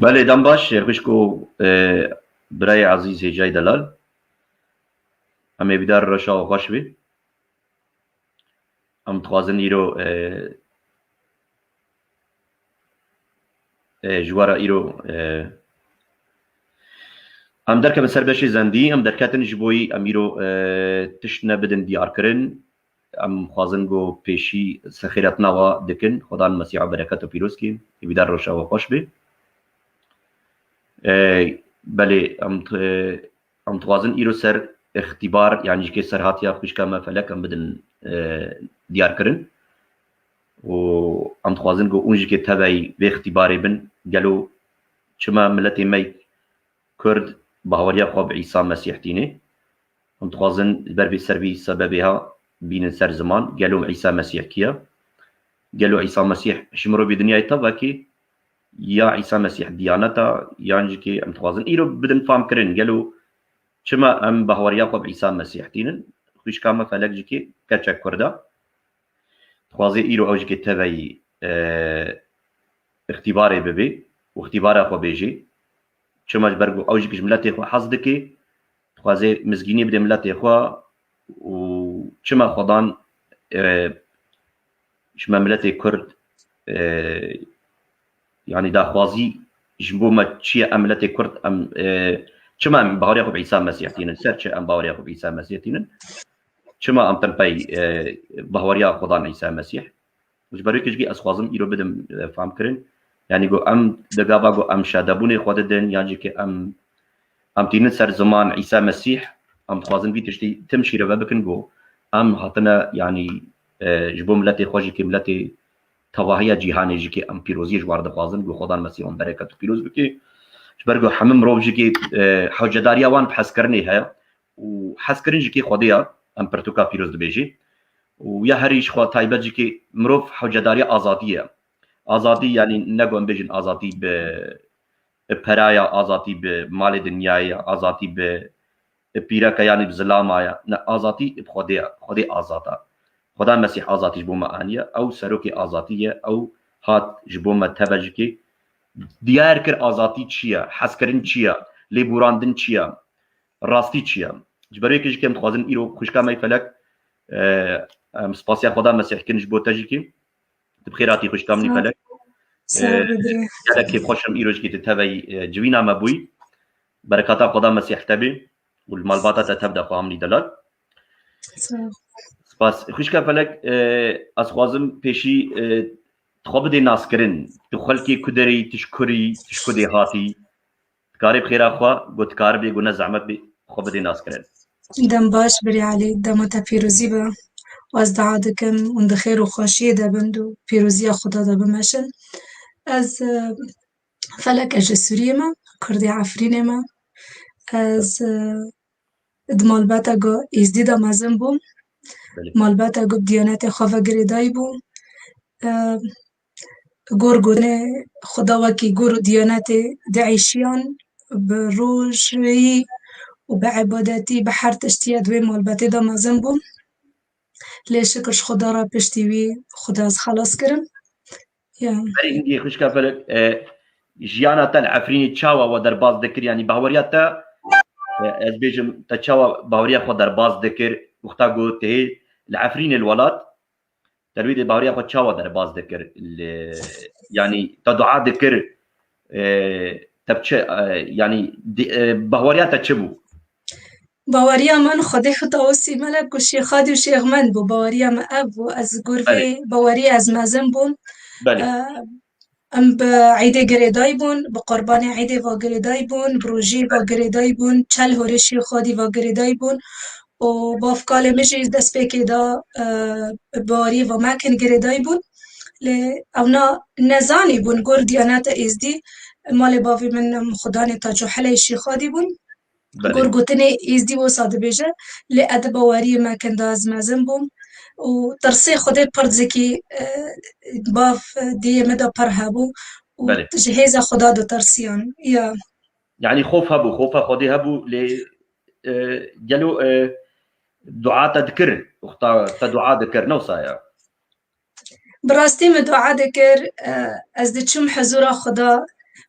بله دم باش خوشکو برای عزیز جای دلال همه بیدار رشا و خوش بی هم تخوازن ایرو جوارا ایرو هم درکه بسر بشی زندی هم درکتن جبوی هم ایرو تشنه بدن دیار کرن هم خوازن گو پیشی سخیرت نوا دکن خدا مسیح برکت و پیروز کن بیدار رشا و خوش بی بله هم توازن ایرو سر اختبار يعني كي سر هاتيا خوش كما فلك ام بدن ديار كرن و ام توازن جو اونجي كي تبعي باختباري بن قالوا شما ملتي مي كرد باوريا خوب عيسى مسيح ديني ام توازن بربي سربي سببها بين سر زمان قالوا عيسى مسيح كيا قالوا عيسى مسيح شمرو بدنيا تباكي يا عيسى مسيح ديانتا يعني كي ام توازن ايرو بدن فام كرن قالوا شما ام بهوريا قب عيسى مسيح دينن خوش كاما فلك جكي كاتشك كردا خوازي ايرو او جكي تبعي اختباري ببي واختباري اخو بيجي شما برغو او جكي ملاتي اخو حظدكي خوازي مزگيني بده ملاتي اخو و شما خدان شما ملاتي كرد يعني دا خوازي جنبو ما تشي املاتي كرد ام شما ام باوريا خو عيسى مسيح دينن سيرش ام باوريا خو عيسى مسيح دينن شما ام تنبي باوريا خدان عيسى مسيح مش بريك جي اسخوازم يرو بدم فهم كرن يعني جو ام دغابا جو ام شادبوني خوددن يعني كي ام تينن سر زمان عيسى مسيح ام خوازم بي تشتي تمشي ربكن جو ام هاتنا يعني جبو ملتي خوجي كي ملتي تواهيا جهاني جي كي ام بيروزي جوار دخوازم جو خدان مسيح ام بركه بيروز بكي برگو حمم روب جی حوجداریا وان بحث کرنی ہے و حس کرن جی خودیا ام پرتوکا پیروز بیجی و یا هریش خو تایبه جی مروف حوجداریا آزادیه آزادی یعنی نگم بیجن آزادی به پرایا آزادی به مال دنیای آزادی به پیرک یعنی بظلام آیا نه آزادی بخودیا خودی آزادا خدا مسیح آزادی جبو معانیه او سروک آزادیه او هات جبو متوجه کی دیار کر آزادی چیه حس کردن چیه لیبوراندن چیه راستی چیه جبری که جکم خوازن ایرو خوشکا می فلک سپاسیا خدا مسیح کنج بوتا جکی بخیراتی خوشکا می فلک یادا که خوشم ایرو جکی تتبعی جوینا مبوی برکاتا خدا مسیح تبی والمالباتا تبدا خواهم دلال سپاس خوشکا فلک از خوازم پیشی خوب دی ناس کرن تو خلکی کدری تشکری هاتی کاری بخیر خوا گوت کار بی گونه زحمت بی خوب دی ناس کرن دم باش بری علی دم تا پیروزی با و از دعا دکم اون خیر و خوشی دبند و پیروزی خدا دبمشن از فلک اج سوریه ما کردی عفرین ما از دمالباتا گو ازدیدا مزن بوم مالباتا گو دیانت خواه گریدای بوم گرگونه خدا وکی گر دیانت دعیشیان به روژی و به عبادتی به هر تشتیت و مالبتی دا مزن بوم لی شکرش خدا را پشتیوی خدا از خلاص کرم اینگی خوش که فلک جیانا تن عفرینی چاوا و در باز دکر یعنی باوریات تا از بیجم تا چاوا باوریا خود در باز دکر وقتا گوته العفرین الولاد ترويد باوريا خو تشاوا در باز ذكر يعني تدعاء ذكر تبچ يعني باوريا تشبو باوريا من خدي خطاوسي ملك وشيخادي وشيخ من بو باوريا ما ابو از غرفه باوريا از مازن بون ام بعيدة قريداي بون بقربان عيدة وقريداي بون بروجي وقريداي بون چل هورشي خادي وقريداي بون و بافکال میشه دست پیکی دا باری و مکن گریدای بون اونا نزانی بون گر دیانت ازدی مال باوی من خدا نتاجو حلی شیخادی بون گر گوتنی ازدی و ساده بیجه لی اد باوری مکن دا از مزن بون و ترسی خود پردزکی باف دی مدا پر هبو و تجهیز خدا دو ترسیان يعني خوف هبو خوف خودي هبو ل جلو دعاء تذكر وقتا تدعاء ذكر نوصايا براستي مدعاء ذكر از دچم حضور خدا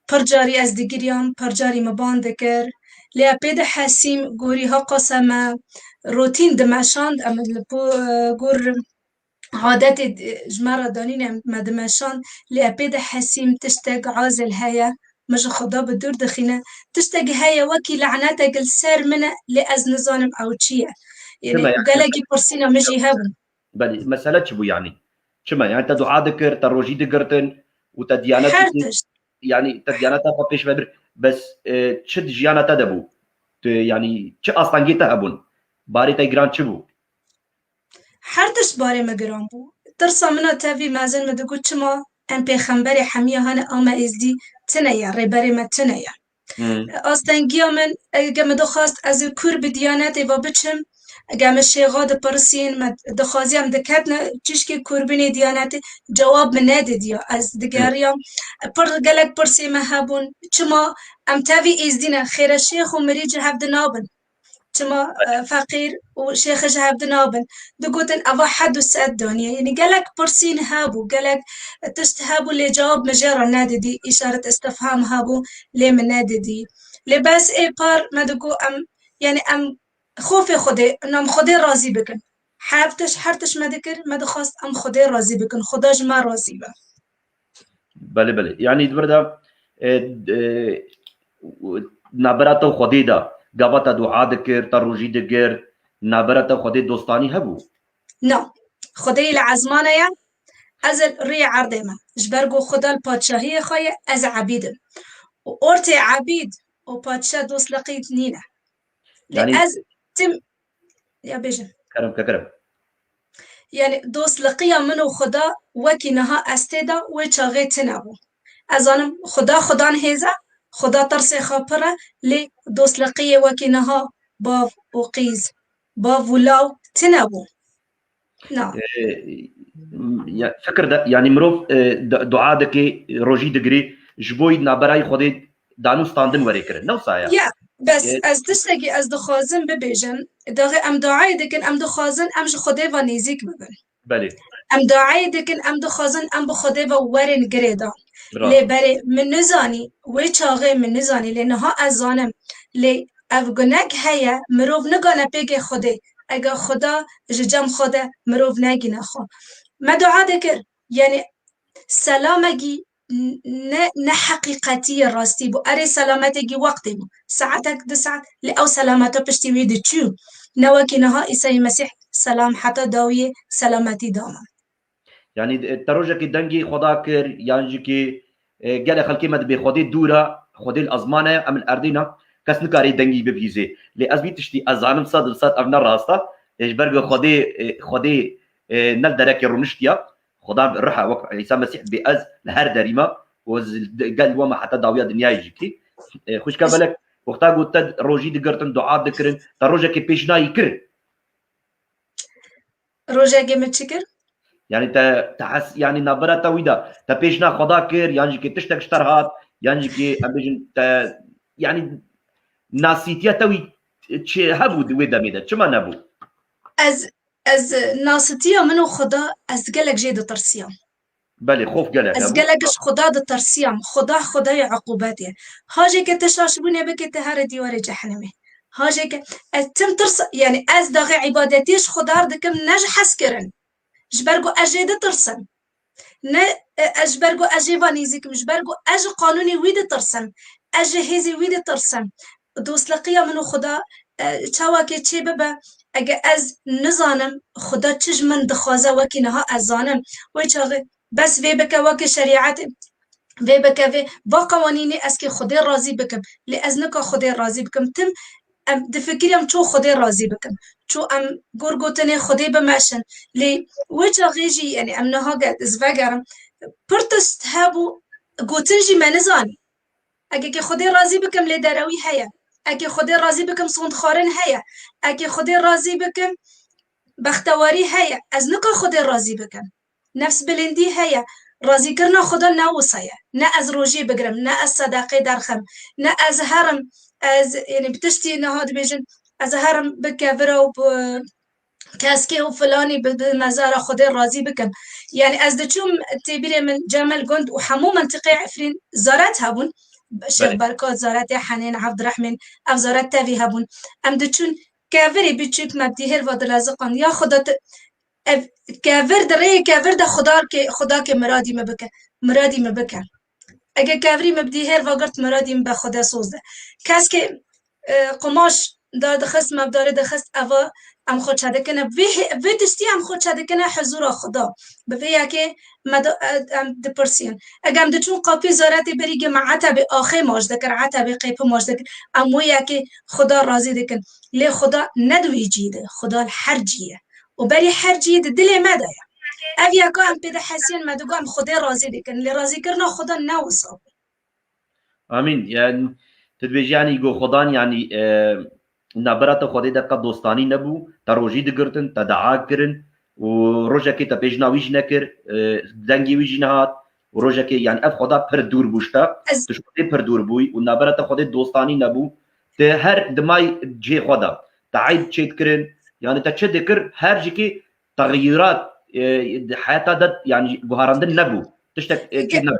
پرجاری از دیگریان پرجاری مبان دکر لیا پید حسیم گوری ها قسمه روتین دمشاند اما گور عادت جمرة دانين مدمشان لأبيد حسيم تشتاق عازل هيا مش خدا بدور دخينة تشتاق هيا وكي لعناتك السار منه لأز نظام أو تشيا يعني وقالك برسينا مجي هبن بل مسألة شبو يعني شما يعني تدعاء ذكر تروجي ذكرتن وتديانات يعني تدياناتها بابيش بدر بس تشد جيانا تدبو يعني چه اصلا جيتا هبون باري تيجران شبو حرتش باري مگران بو ترسا منا تاوی مازن مدگو چما ام پیغمبر حمیه هانه آما ازدی تنیا ریبری ما تنیا آستنگیا من گم دخواست از کور بدیانت و بچم گم شیغاد پرسین مد دخوازیم دکتن چیشکی کوربینی دیانت جواب من ندیدیا از دگریام پر گلک پرسی مهبون چما ام تاوی ازدینه خیر شیخ و مریج هفت نابن تما فقير وشيخ جهاب دنابن دقوتن أضا حد وسأد دنيا يعني قالك برسين هابو قالك تشتهابو اللي جواب مجرى نادي دي إشارة استفهام هابو ليه من نادي دي لباس إيه بار ما دقو أم يعني أم خوفي خدي إنهم خدي راضي بكن حابتش حرتش ما ذكر ما دخواست أم خدي راضي بكن خداج ما راضي به بله يعني بردا نبرات خدي دا قابتا دعاء دكر تروجي دكر نابرتا خدي دوستاني هبو نو خدي العزمانة يا ازل ري عردما جبرگو خدا البادشاهي خايا از عبيدم وأورتي عبيد وبادشاه دوس لقيت نينا يعني لأز تم يا بيجن كرم يعني دوس لقيا منو خدا وكي نها استيدا وچاغي تنابو ازانم خدا نهيزا خدا ترسي خاپره لي دوس لقيا وكي نها باف وقيز باف ولاو تنابو نعم فكر ده يعني مروف دعاء دكي روجي دغري جبوي نابراي خدي دانو ستاندن وري كره نو سايا يا بس از تشتكي از دخوازن ببيجن داغي ام دعاي دكن ام دخوازن ام خدي و نيزيك ببن بله ام دعاي دكن ام دخوازن ام بخدي و ورن گريدا لي بري من نزاني وي چاغي من نزاني لانها ازانم لي افغنك هيا مروف نگانا بيگي خدي اگه خدا ججم خدا مروف نگينا خو ما دعا دكر يعني سلامگي نه حقیقتی راستی بو اره سلامتگی وقتی بو ساعتك دو ساعت لأو سلامتا پشتی ویدی چو نوكي نها إيساي مسيح سلام حتى داوية سلامتي داما يعني تروجك دنجي خدا كر يعني كي قال خلكي مد بخدي دورة خدي الأزمانة أم الأردينا كاس نكاري دنجي بفيزي لأزبي تشتي أزانم صاد أبنا راستا إيش برجع خدي نل درك رونشتيا خدا رحى وقت عيسى مسيح بأز لهر دريمة وقال وما حتى داوية دنيا يجيكي خوش كابلك وقتا قلت روجي دقرتن دعاء دكرن تروجا كي بيشنا يكر روجا جيمت شكر يعني تحس يعني نبرة تويدا تبيشنا خدا كر يعني كي تشتك اشترهات يعني كي أبيجن يعني ناسيتيا توي هبو ويدا ميدا شما نبو از ناستيا منو خدا از قلق جيد ترسيام بله خوف قلق از قلقش خدا د ترسيام خدای عقوباتي هاجي كتشاش بني بك تهر ديوار جهنمي هاجي ك تم ترس يعني از داغ عبادتيش خدار دكم نج حسكرن جبرگو اجيد ترسن نه اجبرگو اجيواني زيك مجبرگو اج قانوني ويد ترسن اج هزي ويد ترسن دوسلقيا منو خدا چاواكي چي ببا اگه از نزانم خدا چج من دخوازه وكي نها ازانم ويچاغي بس في بك وكي شريعت في بك في قوانيني اسكي خدي راضي بكم لازنك خدي راضي بكم تم ام دفكريم چو خدي راضي بكم چو ام گورگوتني خدي بماشن لي ويچاغي جي يعني ام نها قد ازفاگرم پرتست هابو گوتنجي منزاني اگه خدي راضي بكم لدروي هيا اگه خدي راضي بكم صوند خارن هيا اگه خدي راضي بكم بختواري هيا از نکا خدي راضي بكم نفس بلندي هيا راضي كرنا خدا ناوصايا نا از روجي بقرم نا از صداقي درخم نا از هرم از يعني بتشتي نهاد بيجن از هرم بكافرة كاسكي وفلاني بمزارة خدي راضي بكم يعني از دچوم تبيري من جمل قند وحمو منطقة عفرين زارات هابون شيخ بله بركات زارات حنين عبد الرحمن اف زارات تافي هابون ام دچون كافري بيچوك مبدي هر ودلازقان يا خدا كافر دري كافر ده خدا کے مرادي مبكه مرادي مبكه اگه كافري مبدي هر وقت مرادي مبا خدا سوزده كاسكي قماش دار دخست مبدار دخست اوا ام خود شده کنه وی تشتی ام خود شده کنه حضور خدا به وی که مد ام دپرسیون اگه ام دچون قاپی زارت بری جماعت به آخه ماش دکر عتا به قیپ ماش دکر ام وی که خدا راضی دکن لی خدا ندوی جیده خدا الحرجیه و بری حرجیه دل مدایا اویا که ام پیدا حسین مدوگو ام خدا راضی دکن لی راضی کرنا خدا نوصاب امين يعني تدبيج يعني جو خدان يعني نبرت خدي دقة دوستاني نبو تروجي دقرتن تدعا كرن وروجا كي تبيجنا ويج نكر دنگي ويج نهات وروجا كي يعني اف خدا پر دور بوشتا تشوفي پر دور بوي ونبرت خدي دوستاني نبو ته هر دماي جي خدا تعيد تشيت كرن يعني تشد كر هر جيكي تغييرات حياتها دد يعني بهارندن نبو تشتك كيف نبو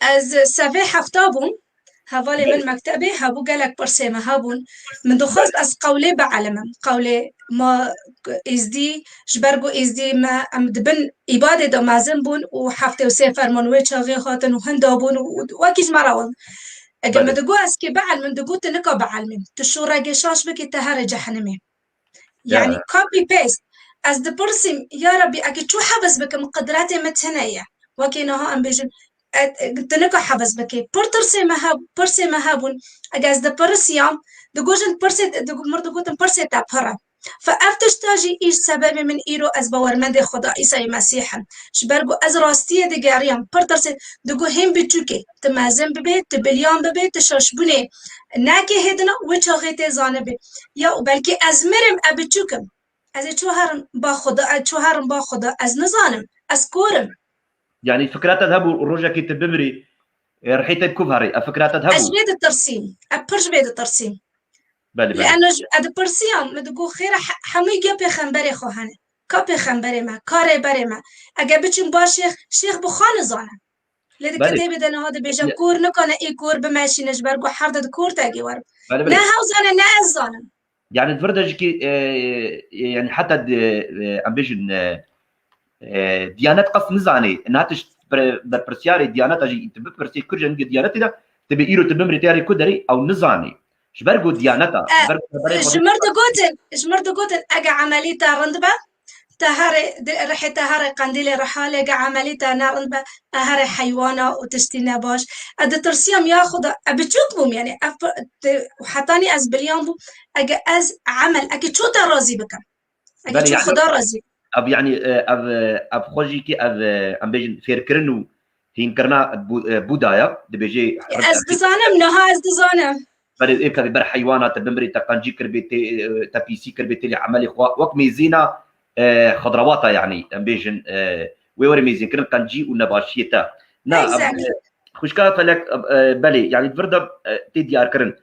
از سفه هفتابون هوالي من مكتبي هابو قالك برسيمة هابون من دخلت از قولي بعلمم قولي ما ازدي جبرگو ازدي ما ام دبن إبادة دا مازن بون وحفتة وسيفر منوي شاغي خاتن وهندا بون وكيش مراون اگر ما دقو اسكي بعل من دقو تنكا بعلمم تشورا قشاش بكي تهار جحنمي يعني كوبي بيست از دبرسيم يا ربي اكي شو حبس بك مقدراتي متهنية وكينها ام بيجن تنكو حبس بكي برسي مهابون اجاز دا برسيام دقوجن برسي مردقوتن برسي تابهرا فافتش تاجي ايش سبب من ايرو از باورمند خدا عيسى مسيحا شبرگو از راستيه دگاريام برترسي دقو هم بچوكي تمازن ببيت تبليان ببيت تشاشبوني ناكي هدنا وچاغيت زانبي يا بلكي از مرم ابچوكم از چوهرم با خدا از نزانم از كورم يعني فكرات تذهبوا الرجا كي تبمري رحيت بكفري فكرات تذهبوا أجبيد الترسيم أبرج بيد الترسيم بله لأنه أد برسيام مدقو خير حمي جاب خنبري خوهنه كاب خنبري ما كاري بري ما أجابتشم باشيخ شيخ بخان زانه لذي كتابي دنا هذا بيجا كور نكنا إي كور بماشي نجبر جو حرد كور تاجي ورب لا هاوزانه نا زانه يعني تفردج كي يعني حتى امبيشن ديانات قص نزاني ناتش برسياري ديانات اجي تبرسي كرجن ديانات ده تبي ايرو تبمري تاري كدري او نزاني شبرغو ديانتا جمرت قوتن اجا عمليتا رندبه تهاري رحي تهاري قنديلي رحالي اجا عمليتا نارندبه هاري حيوانا وتشتينا باش اد ترسيم ياخذ ابتشوكبهم يعني وحطاني از بليانبو اجا از عمل اكي شو ترازي بك اكي شو خدا رازي اب يعني اب خوجي كي ام بيجن فيركرنو هينكرنا بودايا دبيجي از دزانم نها از دزانم بري إيه كذي بر حيوانات تبمري تقنجي كربيتي تبيسي كربيتي اللي عملي وقت ميزينا خضرواتها يعني بيجن ويوري ميزين كرن قنجي ونباشيتا نا خوشكا فلك بلي يعني فردا تدي اركرن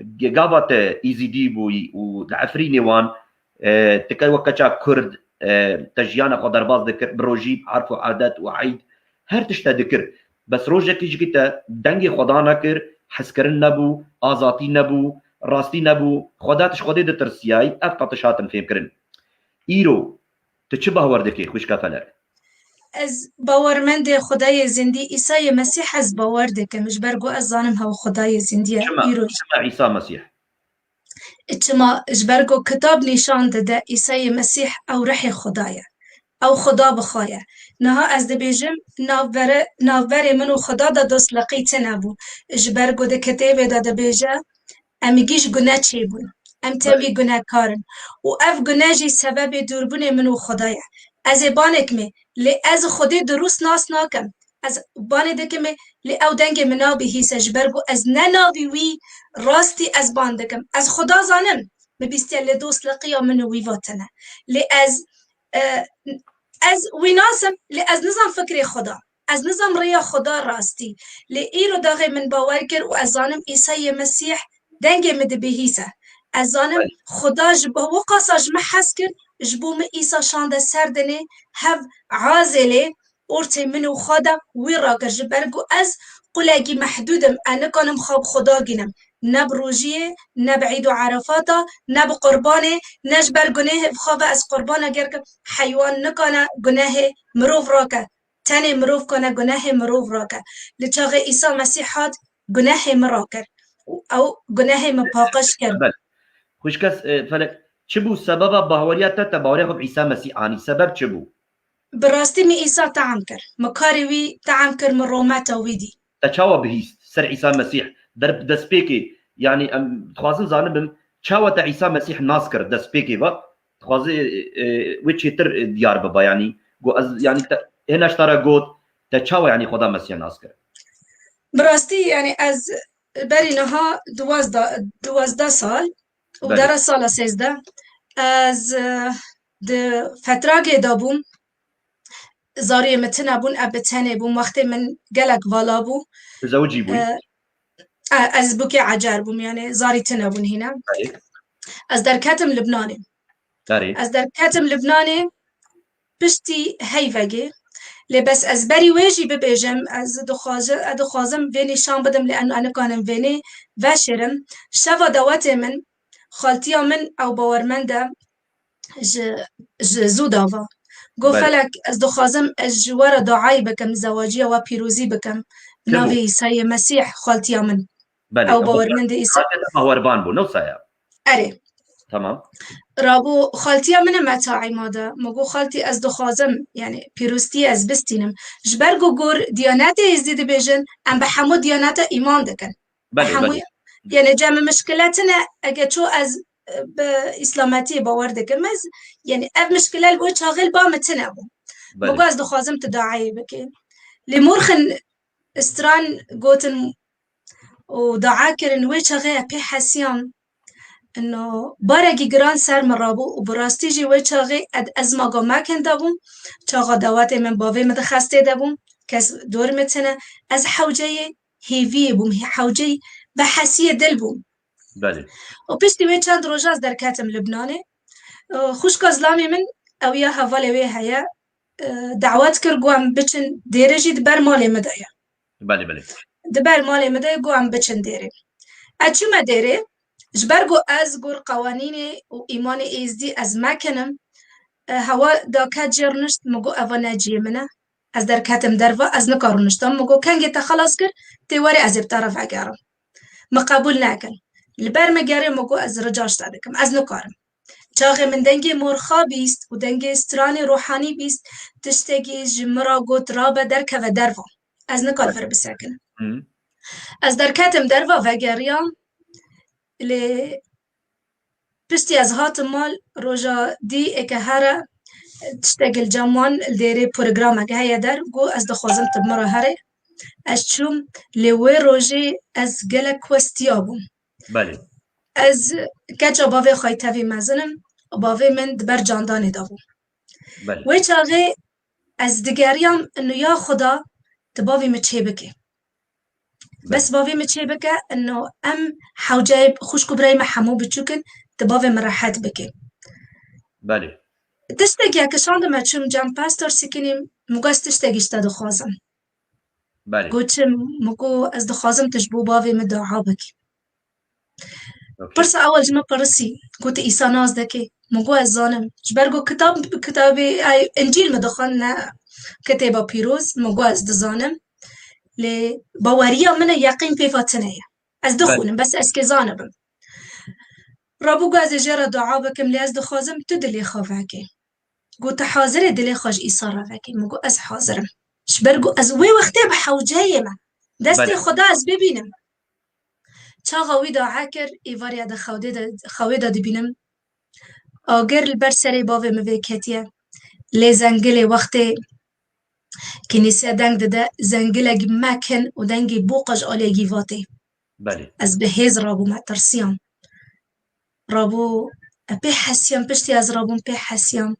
جابات ايزي دي بوي والعفريني وان تكاي وكاچا كرد تجيانا قدرباز ذكر بروجي عارفوا عادات وعيد هر تشتا ذكر بس روجا كيجيتا دنگي خدا نكر حسكرن نبو آزاتی نبو راستی نبو خداتش خودی ده ترسیای اف قطشاتن فهم کرن ایرو تو چه باور دکی خوش کافلر از باورمند خدای زندی عیسی مسیح از باور دکه مش برگو از زانم هو خدای زندی ایرو چما عیسی مسیح چما جبرگو کتاب نشان ده عیسی مسیح او روح خدایه او خدا بخوایه نها از دبیجم ناوبر منو خدا دا دوست لقیت نبو جبرگو ده کتاب دا دبیجه امیگیش گناه چی بون ام تنبی گناه کارن و اف گناه جی سبب دوربون منو خدایه از بانک می لی از خودی دروست ناس ناکم از بانه دکم لی او دنگ منابی هیسه جبرگو از ننابی وی راستی از باندکم از خدا زانم مبیستی لی دوست لقیا منو وی واتنه لی از ویناسم لی از نظام فکری خدا از نظام ریا خدا راستی لی ایرو داغی من باور کر و از زانم عیسی مسیح دنگ مده بهیسه از زانم خدا جبه و قاساج محس کر جبوم إيسا شانده سردنه هف عازله أورتي منو خدا ويراكر جبرگو از قلاقي محدودم أنا كانم خاب خدا جنم نب روجيه نب عيد عرفاتا نب قربانه نجبر جناه بخاب از قربانه جرك حيوان نكنا جناه مروف راكه تاني مروف كنا جناه مروف راكه لتشاغ عيسى مسيحات جناه مراكر أو جناه مباقش كر خوش کس فلك چبو سبب باوريات تا باوريا خب عيسى مسيح يعني سبب چبو براستي مي عيسى تعم كر مكاري وي تعم كر من روماتا ويدي تشاوا بهيست سر عيسى مسيح درب دسبيكي يعني ام تخوازن زانبم تشاوا تا عيسى مسيح ناسكر دسبيكي با تخوازي ويتش تر ديار بابا يعني يعني هنا اشترى قوت تشاوا يعني خدا مسيح ناسكر براستي يعني از بري نها دوازده سال ودرس سال 13 از د فتره دابوم زاری متنا بون ابتنه بون وقتی من گلک والا بو زوجي بوي از بوكي عجر بوم يعني زاري تنا بون هنا از در كاتم لبناني از در كاتم لبناني بشتي هيفاجي لبس از بري ويجي ببيجم از دخوازم فيني شام بدم لأنه أنا كانم فيني واشرم شفا دواتي من خالتيا من أو باورمندا زودافا قو فلك از دخوازم از جوار دعاي بكم زواجية وبيروزي بكم نافي عيسى مسيح خالتيا من أو باورمندا عيسى باوربان بو نو سايا أري تمام رابو خالتيا من متاعي مادا مگو خالتي از دخوازم يعني بيروستي از بستينم جبرگو گور ديانات يزيد بيجن ام بحمو ديانات ايمان دكن بحمو يعني جامع مشكلاتنا اگه چو از بإسلاماتي باور دكن مز يعني اف مشكلة البو شاغل با متنبو مگو از دخوازم تداعي بكي لمرخن استران قوتن ودعا كرن وي شاغي ابي حسيان إنه بارگی گران سر مرابو و براستی جی وی چاقی از ماگا مکن دابون چاقا دوات من باوی مدخسته دابون کس دور متنه از حوجه هیوی بوم حوجه بحثی دل بوم بله و پشتی وی چند روز از در کاتم لبنانه خوش کازلامی من او یا حوالی وی هیا دعوت کر گوام بچن دیره جی دبر مالی مدایا بله دبر مالی مدایا گوام بچن دیره اچو مدیره جبرگو از گور قوانین و ایمان ایزدی از مکنم هوا دا کات جرنشت مگو اوا نجیه منه از در کاتم دروا از نکارنشتم مگو کنگی تا خلاص کر تیواری از ابطرف اگرم مقبول نکن لبر مگره مگو از رجاش دادکم از نکارم چاقه من دنگی مرخا بیست و دنگی استرانی روحانی بیست تشتگی جمرا گوت رابه درکه و دروا از نکار فر بسکنم از در کاتم دروا وگریام لی پشتی از هات مال روژا دی اکه هره تشتغل جامان دیره پروگرام اگه هیا در گو از دخوازم تبمرا هره از چوم لیوی روژه از گله کوستیا بوم بله از کجا باوی خواهی تاوی مزنم باوی من دبر جاندانی دابوم بله وی چاقه از دگریم انو یا خدا تباوی مچه بکه بس باوی مچه بکه انه ام حوجه خوشکو برای محمو بچوکن تباوی مرحت بکه بله تشتگی که شانده ما چوم جام پاستور سکنیم مگاز تشتگیش تا دخوازم بله گوچم مگو از دخوازم تشبو باوی مدعا بکی پرس اول جمع پرسی گوت ایسا ناز دکی مگو از زانم جبرگو کتابی انجیل مدخوان نه کتابا پیروز مگو از دزانم لی باوریا من یقین پیفاتنه از دخونم بس از که زانبم رابو گازی جرا دعا بکم لی از دخوازم تو دلی خوافکی گوت حاضر دلی خوش ایسا رافکی مگو از حاضرم شبرگو از وی وقتی بحوجه ما دستی خدا از ببینم چاقا وی دعا کر ایواریا ده خواه ده بینم آگر البر سری باوی موی کتیه لی زنگل وقتی کنیسه دنگ ده زنگلگ مکن و دنگی بوقج آلیگی واتی بله از به هیز رابو مترسیام رابو پی حسیام پشتی از رابون پی حسیام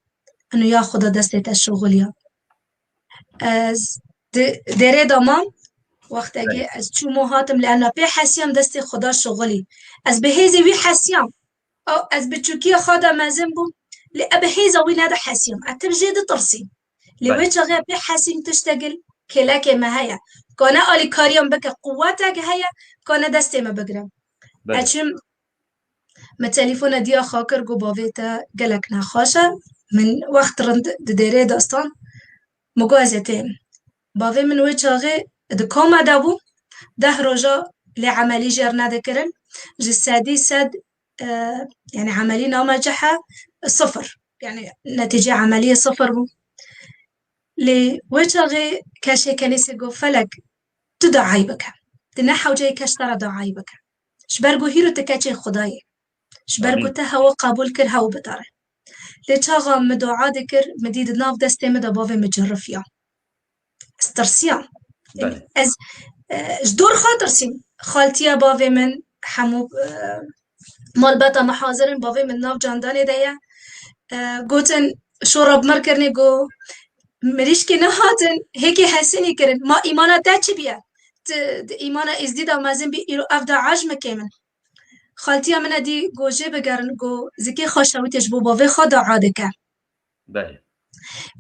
انو یا خدا دستت شغلیا از دره دامام وقت اگه از چو موهاتم لانه پی حسیام دست خدا شغلی از به هیزی وی حسیام او از بچوکی خدا مزم بوم لأبهيزا وين هذا حاسيم أتبجد ترسي لوي شغي أبي حاسيم تشتغل كلاك ما هيا كنا أولي كاريوم بك قواتك هيا كنا دستي ما بقرب أشم ما تليفون ديا خاكر جو بافيتا قالك نخاشة من وقت رند ديري داستان مجازتين بافي من وجهه دكوما دابو ده رجا لعملي جرنا ذكرن جسادي سد يعني عملي نامجحة صفر يعني نتيجة عملية صفر بو لوجهه كاشي كنيسة جو فلك تدعي بك تنحو جاي كاشترى دعي بك شبرقو هيرو تكاتشي خداي شبرقو تهو قبول كر هو بطاره لتاغا مدعا ذكر مديد ناف دستي مدى بافي مجرفيا استرسيا يعني از جدور خاطر سين خالتيا بافي من حمو مال بطا محاضرين بافي من ناف جانداني دايا قوتن شورب مركرني قو مريشكي نهاتن هيكي حسيني كرن ما إيمانا داتش بيا إيمانا إزديدا مازن بي إيرو أفدا عجم كيمن خالتيا من دي قو جيب قرن قو زكي خاشاويت يجبو بافي خدا عادكا بله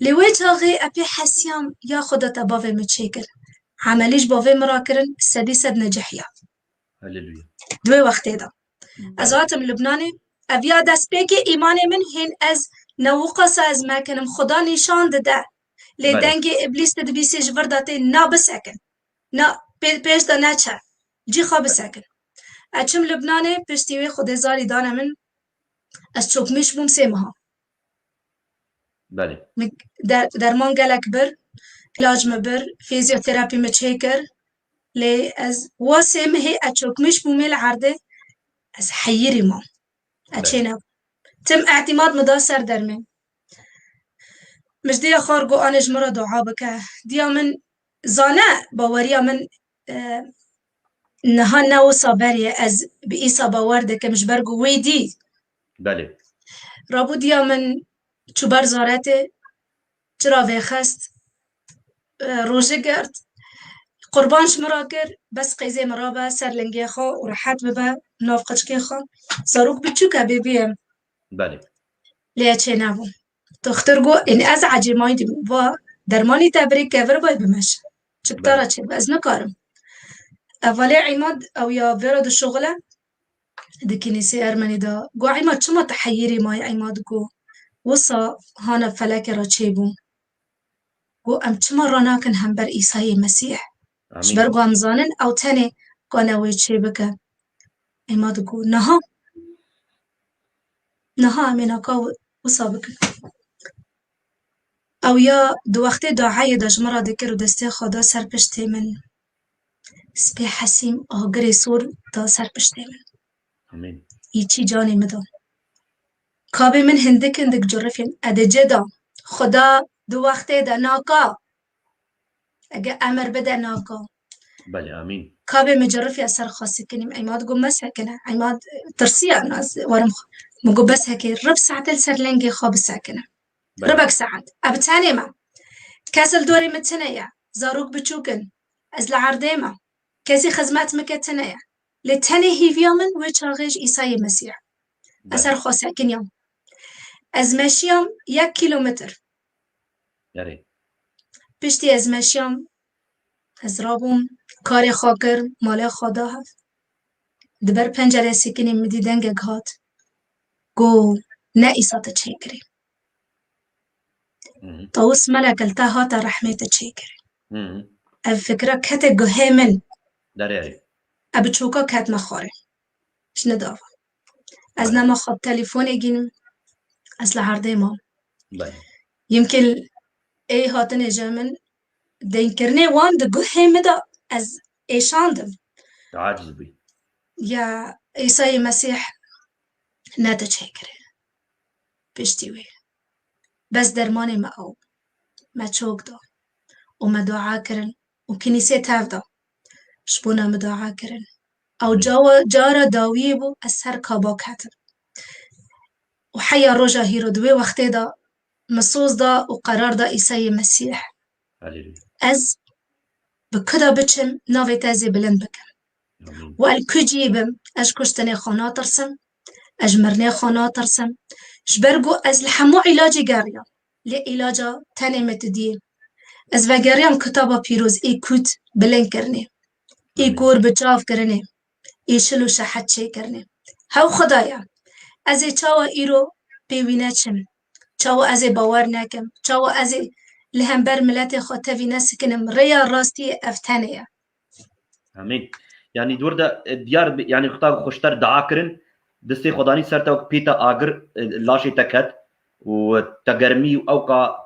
لوجهه أبي حسيام يا خدا تبافي متشكل عمليش بافي مراكرن سدي سد نجحيا هللويا دوي وقت دا أزواتم لبناني أبيا دست بيكي إيماني من هين أز نوقص از ما كنم خدا نشان ده لدنگي إبليس تدبيسي جبرداتي نا بسكن نا بيش دا ناچه جي خواب سكن أچم لبناني پشتیوی خود زاری دانه من از چوکمیش بوم سیمها بله درمان گلک بر علاج مبر فيزيوثيرابي متشيكر لي از واسم هي أچوكمش بومي العرضة از حيري ما أچينا تم اعتماد مداسر درمي مش دي خارجو أنا جمرة دعا بك ديا من زانا باوريا من نهانا وصابريا از بإيسا باوردك مش برجو ويدي بله رابو ديا من چوبر زارته چرا خست روژه گرد قربانش مراكر بس قيزي مرابا سر لنجي خو ورحات ببا نوف قشكي خو صاروك بتشوكا بيبيم بله ليه چه نبو تخترگو ان از عجي مايدي و درماني تبريك كفر باي بمش چكتارا چه باز نكارم اولي عماد او يا فيرد الشغلة دي كنيسي ارمني دا قو عماد شما تحييري ماي عماد قو وصا هانا فلاكي را چه بو قو ام شما راناكن هم بر إيساي مسيح شبرقو همزانن أو تاني قانوي چه بك اما دقو نها اميناكا وصابك او يا دو وقت دعاية دا جمرا دكر و دسته خدا سر پشته من سبي حسيم آگري سور دا سر پشته من امين يچي جاني مدا كابي من هندك جرفين ادجه دا خدا دو وقت دا ناكا اگه امر بده ناكا بله امين كابي مجرفي أسر خاصة كنيم عماد قو مسكنة عماد ترسيا ناس ورم مقو بس هكي رب ساعة السر لنجي خاب ساكنة ربك ساعة أبتاني ما كاسل دوري متنيا زاروك بتشوكن أزل عرديما كاسي خزمات مكتنيا لتاني هي فيامن ويتشاغيج إيساي مسيح أسر خاصة كنيم أزماشيام 1 كيلومتر ياري بشتي أزماشيام أزرابوم کاری خاکر مال خدا هست دبر پنجره سکنی مدیدن گهات گو نه ایسات چیکری طاوس ملك التهات رحمت چیکری اب فکره کت گه من داره اب چوکا کت مخاره اش نداوا از نما خط تليفون اگین اصل عرضه ما يمكن اي هاتن جامن دينكرني وان دگه مدا از ایشاندم عاجز بي يا عيسى مسيح ناتشكر بشتوي بس درماني ما أو ما تشوكدا وما دعاء كرن وكنيسة تافدا شبونا مدعاء كرن أو جارة داويبو أسهر كابا كاتب وحيا رجا هيرو دوي وقت دا مصوص دا وقرار دا عيسى مسيح أز بكدا بچم ناوي تازي بلند بكم والكجيبم اش كشتني خانا ترسم اجمرني خانا ترسم جبرجو از لحمو علاجي قاريا لعلاجا تاني متدين از وگريان كتابا بيروز اي كوت بلين كرني اي گور بچاف كرني اي شلو شحت شي كرني هاو خدايا ازي چاوا ايرو بيوينه چم چاوا ازي باور ناكم چاوا ازي لهمبر ملت خاطفي نسكنم ريا راستي افتانيا امين يعني دوردا ديار يعني خطا خوشتر دعاكرن دستي خداني سرتا بيتا اگر لاشي تكت وتجرمي او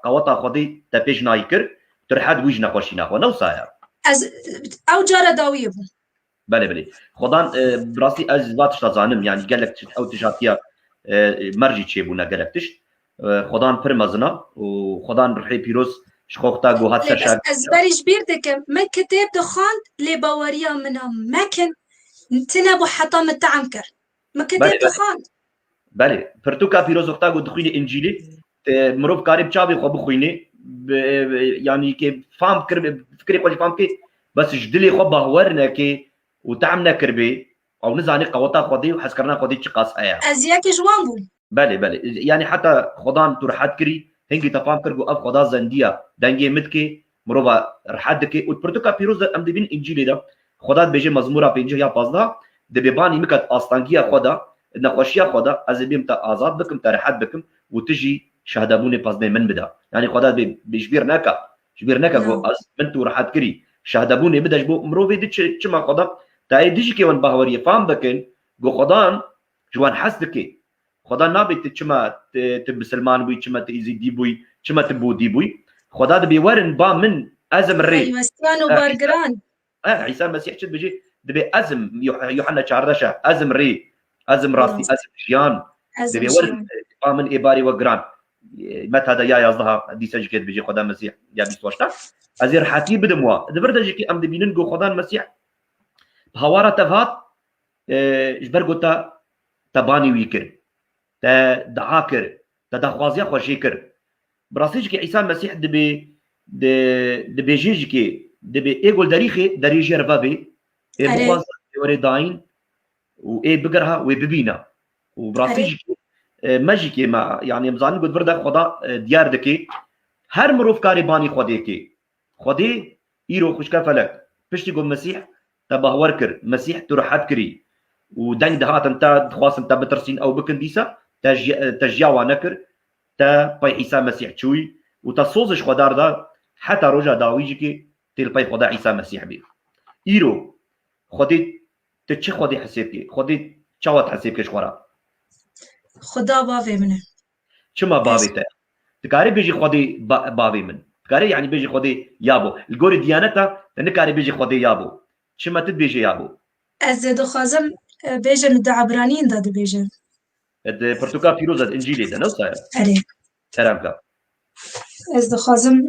قوتا خدي تبيج نايكر ترحد وجنا خوشينا خو نوصايا از او جارة داوية بو بله خدان براسي از ذاتش تزانم يعني قالك او تجاتيا مرجي تشيبونا قالك تش خدان فرمزنا وخدان رحي بيروز شخوختا جوهات سرشاك از بريش بيردك ما كتاب دخان لباوريا منها ماكن تنابو حطام التعنكر ما كتاب دخان بله فرتوكا بيروز وقتا جو دخيني انجيلي مروف قارب چابي خو بخويني يعني كي فهم فكري قولي فهم كي بس جدلي خو باورنا كي وتعمنا كربي او نزاني قوتا خدي وحسكرنا خدي تشقاس ايا ازياك جوانبو بله يعني حتى خدان ترحات كري هنگي تفهم كرغو اف خدا زنديا دنگي متكي مروبا رحدكي والبرتوكا بيروز ام دبين انجيلي ده خدا بيجي مزمورا بينجي يا بازدا دبيباني مكت استانگيا خدا نخوشيا خدا از بيم تا آزاد بكم تا رحت بكم وتجي شهدابوني بازدا من بدا يعني خدا بيجبير ناكا جو از من تو رحت كري شهدابوني بدا جبو مروبي دي چما خدا تا ديجي كي ون باوري فهم بكن جو خدان جوان حسدكي خدا نابت چما تب سلمان بوي چما تيزي دي بوي چما تبو دي بوي خدا دبي ورن با من ازم ري ايوه سانو بارغران عيسى المسيح شد بيجي دبي ازم يوحنا 14 ازم ري ازم راستي ازم جيان دبي ورن با من اباري وغران متى هذا يا يصدها دي سجكت بيجي خدا المسيح يا بيسواشتا ازير حتي بدموا دبردا جيكي ام دبينن جو خدا المسيح هوارا تفات جبرغوتا تباني ويكر تا دعاكر تا دخوازيا خوشيكر براسيج كي عيسى المسيح دبي جيجكي دبي ايغول داريخي داريجي ربابي اي بخواز وري داين و اي بقرها وببينا وبراسيج ماجيكي ما يعني مزان قد بردا خدا ديار دكي هر مروف كاري باني خديكي خدي ايرو خوشكا فلك بشتي قول مسيح تبهور كر مسيح ترحت كري ودنگ دهات انت خواص انت بترسين او بكن ديسا تجياوا نكر تا باي عيسى مسيح تشوي وتصوزش خدار دا حتى رجا داويجي تل باي خدا عيسى مسيح بي ايرو خدي تشي خدي حسيبكي خدي تشاوت حسيبكش خورا خدا بافي منه شما بافي تا تكاري بيجي خدي بافي من تكاري يعني بيجي خدي يابو الجوري ديانتا تنكاري بيجي خدي يابو شما تدبيجي يابو از دخوازم بيجن دا عبرانيين دا بيجن برتوكا فيروزة انجيلي ده نو صاير اري ترامكا از دخوازم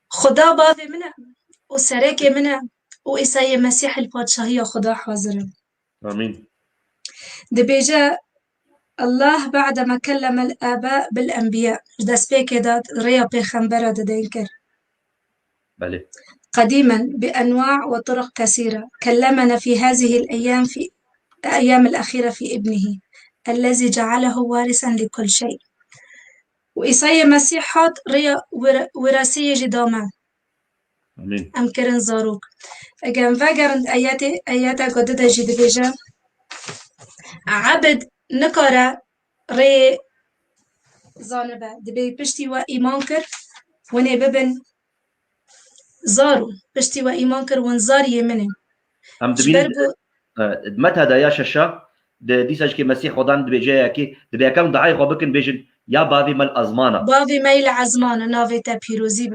خدا بافي منه وسريكي منه وإساء مسيح البادشاهية خدا حاضر امين دبيجا الله بعدما كلم الآباء بالأنبياء داس بيكي داد ريا بيخنبرة دينكر بله قديما بأنواع وطرق كثيرة كلمنا في هذه الأيام في الأيام الأخيرة في ابنه الذي جعله وارثا لكل شيء وإساء مسيحات ريا وراثية جداما امين أمكرن زاروك أجان فاجرن آياتي قددا جد بيجا عبد نكرة ري زانبه دبي بشتي وإيمان كر وني ببن زارو بشتي وإيمان كر ونزار يمنن ام دبي متى دا يا شاشا دي ساجكي مسيح خدان دبي جاي كي دبي كم دعاي خو بكن بيجن يا بافي مال ازمانه بافي ميل عزمانه نافيتا بيروزي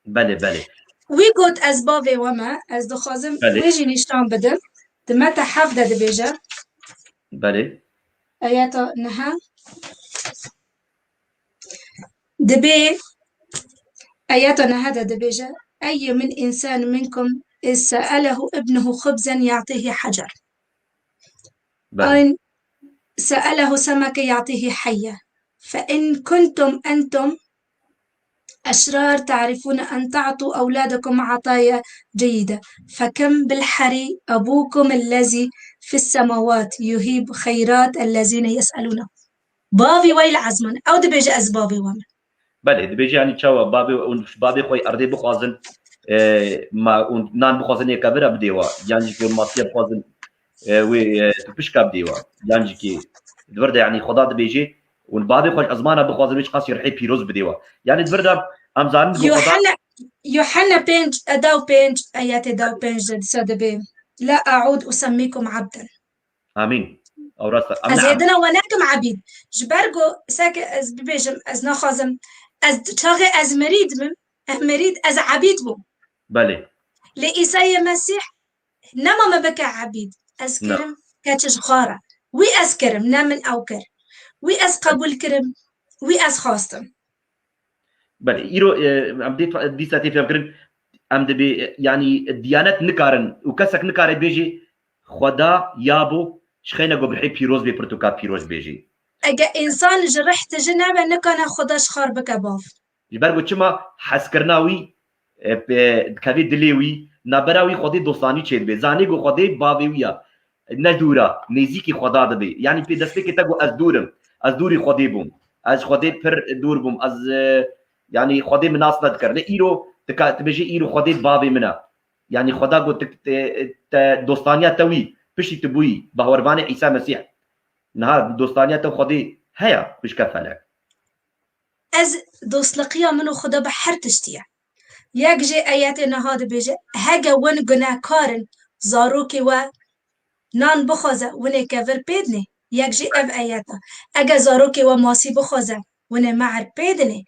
بله وي قلت از بافي وما از دخازم ويجي نشتان بدل دمتا حفظة دبيجا بله آياتا نها دبي آياتا نهذا دبيجا أي من إنسان منكم إذ سأله ابنه خبزا يعطيه حجر أين سأله سمكة يعطيه حية فإن كنتم أنتم أشرار تعرفون أن تعطوا أولادكم عطايا جيدة، فكم بالحري أبوكم الذي في السماوات يهيب خيرات الذين يسألونه. بابي ويل عزمان أو دبيج أسبابي ومن بله دبيجي يعني تشاو بابي خوي أرضي بخوازن ما نان بخوازن يكبر بديوا يعني كي ماسيا بخوازن و تبش كاب ديوا يعني كي دبردا يعني خدا دبيجي والبابي خوش أزمانه بخوازن ويش قاس يرحي بيروز بديوا يعني دبردا أم زان بخدا يوحنا بينج أداو بينج آيات أداو بينج جد سادبي لا أعود أسميكم عبدا. آمين أو راسا أم نعم أزيدنا وناكم عبيد جبرجو ساك أز ببيجم أز نخازم أز تاغي أز مريد أز عبيد بو بله لإيساي مسيح نما ما بكى عبيد نعم أذكرم كاتش خارة وي أذكرم نامن أوكر وي أز قبول كرم وي أز خاصتم. بله إيرو أم دي ساتي في أمكرن أم دبي يعني الديانات نكارن وكسك نكار بيجي خدا يابو شخينا جو بحي بيروز بي برتوكا بيروز بيجي أجا إنسان جرحت جنابه نكنا خداش خار بكباف جبرگو چما حسکرناوی کاوی دلیوی نبراوی خودی دوستانی چید به زانی گو خودی باویویا ندورا نزیکی خدا دبی یعنی پی دسته که تگو از دورم از دوری خودی بوم از خودی پر دور بوم از يعني خودي مناس نذكر لإيرو تبجي إيرو خودي بابي منا يعني خدا قلت دوستانيا توي بشي تبوي بهورباني عيسى مسيح نهار دوستانيا تو خودي هيا بش كفلك از دوستلقيا منو خدا بحرتشتيا ياك جي آيات نهاد بيجي هاجا ون گناهكارن زاروكي و نان بخوزه ونه كفر بيدني ياك جي اف آياتا اگا زاروكي و ماسي بخوزه ونه معر بيدني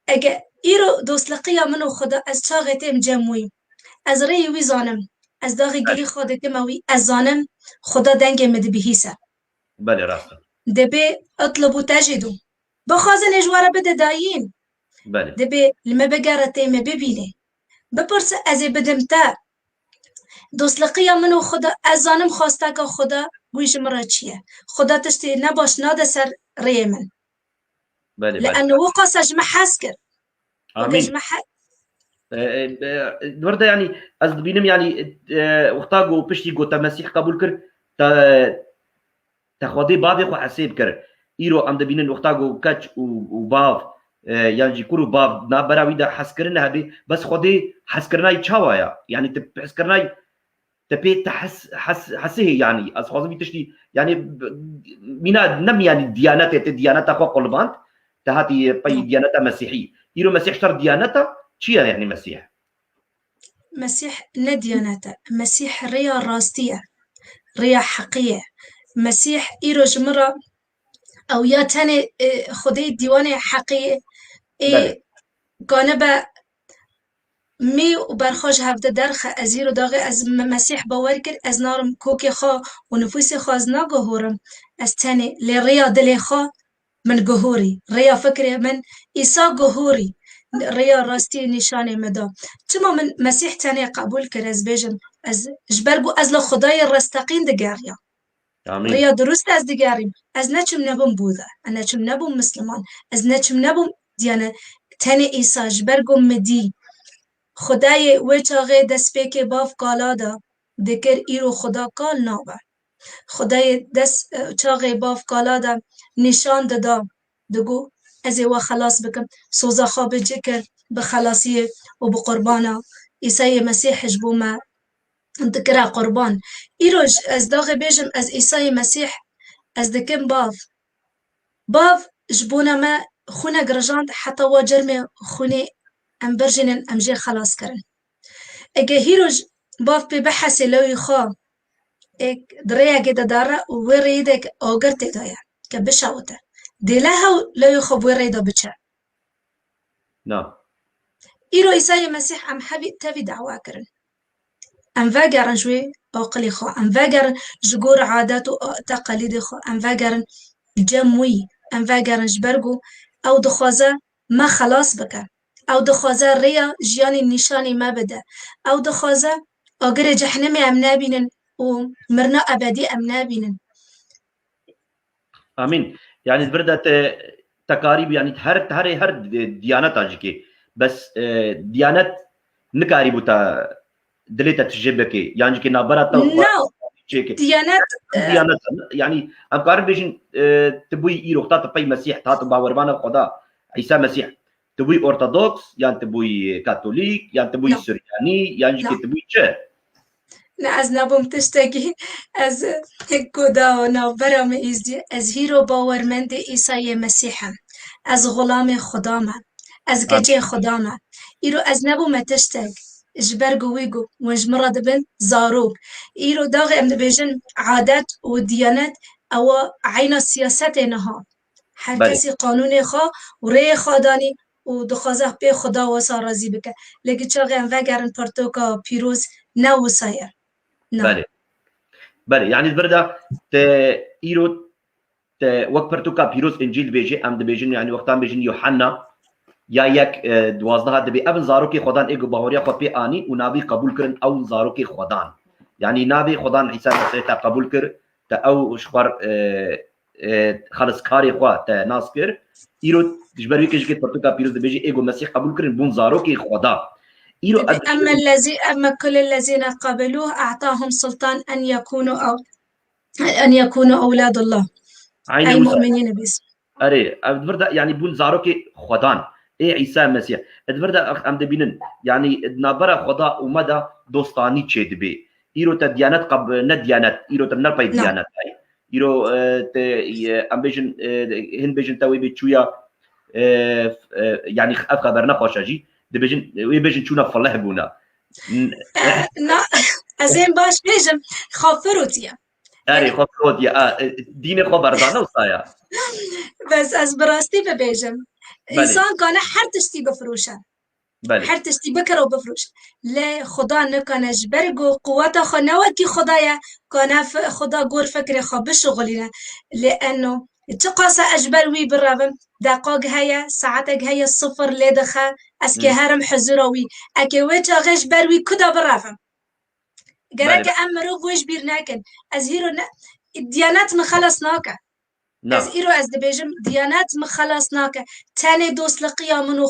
اگا ايرو دوستلقيا منو خدا از چاغتم جموي از ري وي زانم از داغي گري خودتم اوي از زانم خدا دنگ مد بهيسه بله راسته دبي اطلبوا تجدوا بخوازن اجواره بده دايين بله دبي لما بقارتي ما ببيني بپرس از بدمتا دوستلقيا منو خدا ازانم خواسته که خدا گویش مرا چیه خدا تشتی نباش ناده سر ریمن بله لانه وقاسج ما حسكر وقاج امين ما ورده يعني از بينم يعني وقتاغو بشتي جو تمسيح قبول كر تخودي بابي خو حسيب كر ايرو ام دبينن وقتاغو كاتش وباف يعني كورو باب نابراوي دا حسكرنا هبي بس خودي حسكرنا يتشاوايا يعني تحسكرنا تبي حسيه يعني از خازم تشتي يعني مينا نم يعني ديانات اخو قلبان تهاتي بي ديانات مسيحي ايرو مسيح شر ديانته شيا يعني مسيح نديانته مسيح ريا راستية ريا حقية مسيح إيرو جمرة أو يا تاني خدي ديواني حقية جانبه می و برخوش هفته درخ ازیر و داغه از مسیح باور کرد از نارم کوکی خوا و نفوسی خوا از نگهورم از تنی لی ریا دلی خوا من گهوری ریا فکر من ایسا گهوری ریا راستی نشانه مدا چما من مسیح تنی قبول کرد از بیجم از جبرگو از لخدای رستقین دگریا ریا درست از دگریم از نچم نبوم بوده نچم نبوم مسلمان از نچم نبوم دیانه تنی ایسا جبرگو مدی خدای و چاغه دست پیک باف کالا دا دکر ایرو خدا کال نابه خدای دست چاغه باف کالا دا نشان دادا دگو از و خلاص بکم سوزا خواب جکر بخلاصیه و بقربانا عیسی مسیح جبو ما دکر قربان ایرو از داغ بیجم از عیسی مسیح از دکم باف جبونا ما خونه گرجاند حتی و جرم خونه ام برجنن ام جي خلاص كرن اگه هيروج باف بي بحثي لو يخا اك دريا جدا دارا ويريدك اوغرتي دايا كبشاوتا دي لها لو يخا ويريدا بچا نعم ايرو عيسى مسيح ام حبي تبي دعوا كرن ام فاجرن شوي اوقلي خو ام فاجرن جغور عادات وتقاليد خو ام فاجرن جموي ام فاجرن جبرگو او دخوازه ما خلاص بكر او دخوازه ریا جیانی نشانی ما بده او دخوازه اگر جهنم ام نبینن و مرنا ابدی ام نبینن امين يعني برده تقاريب يعني هر ديانات اجكي بس ديانت نكاري بوتا دليتا تجيبكي يعني كي نابرا نو ديانات ديانت يعني ام قارب بيجن تبوي ايرو خطا تبي مسيح تات باوربانا خدا عيسى مسيح تبوي أرثوذكس يعني تبوي كاثوليك يعني تبوي سرياني يعني كي تبوي چه از نبوم تشتگی از کدا و نابرام ایزدی از هیرو باورمند عیسی مسیحم از غلام خدامم از گجه خدامم ایرو از نبوم تشتگ جبرگو ویگو وجمرا دبن زاروك ایرو داغ ام دبیجن عادت و دیانت او عین سیاست نها هر کسی قانون خوا و ری خادانی و دخوازه به خدا و سارازی بکه لگی چاقی ام وگرن پرتوکا پیروز نو سایر بله بله يعني البرده ايرو وقت برتوكا بيروس انجيل بيجي ام دبيجن يعني وقتان بيجن يوحنا يا يك دوازده دبي ابن زاروكي خدان ايجو باوريا خو بي اني ونابي قبول كرن او زاروكي خدان يعني نابي خدان عيسى مسيح قبول كر تا او شخبر خلص كاري خو تا ناسكر ايرو تجبري كيجي برتوكا بيروس دبيجي ايجو مسيح قبول كرن بون زاروكي خدا أما كل الذين قبلوه أعطاهم سلطان أن يكونوا أولاد الله أي مؤمنين باسم أري أدفردا يعني بون زاروكي خدان إيه عيسى مسيح أدفردا أم دبينن يعني نابرا خدا ومدى دوستاني تشيد بي إيرو تديانات قبل نديانات إيرو تنر باي ديانات هاي إيرو أم بيجن هن بيجن تاوي بتشويا يعني خبرنا خوشاجي دبيجن ويبيجن شونا فله بونا لا أزين باش بيجم خافروتيا أري خافروتيا دين خبردانه وصايا بس از براستي ببيجم إنسان كان حر تشتي بفروشه حر تشتي بكره وبفروش لا خدا نكان جبرجو قوته خنوكي خدايا كان خدا قور فكري خبش شغلنا لأنه تقاسى أجبر وي بالرغم دقاق هيا ساعتك هيا الصفر لدخا اسكي هرم حزروي اكي ويتا غش بروي كدا بالرغم قراك أمرو ويش بيرناكن أزهيرو الديانات مخلصناك أزهيرو أزدبيجم ديانات مخلصناك تاني دوس لقيا منو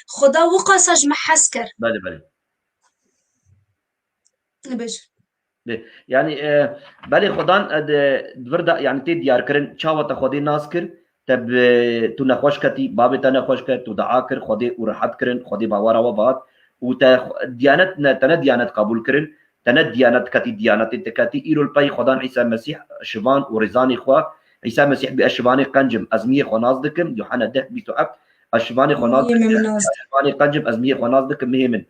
خدا وقاسج محسكر بله نبيج يعني بالي خدان دوردا يعني تي ديار كرن چاوتا خودي ناسكر تب تو نخوش كتي باب تا نخوش كت تو دعا كر خودي ورحت كرن خودي باورا وبات و ديانت تنا ديانت قبول كرن تنا ديانت كتي ديانت تكتي ايرو الباي خدان عيسى المسيح شبان ورزاني خوا عيسى المسيح باشباني قنجم ازميه خناز دكم يوحنا ده بيتو اب اشباني خناز اشباني قنجم ازميه خناز دكم مهمن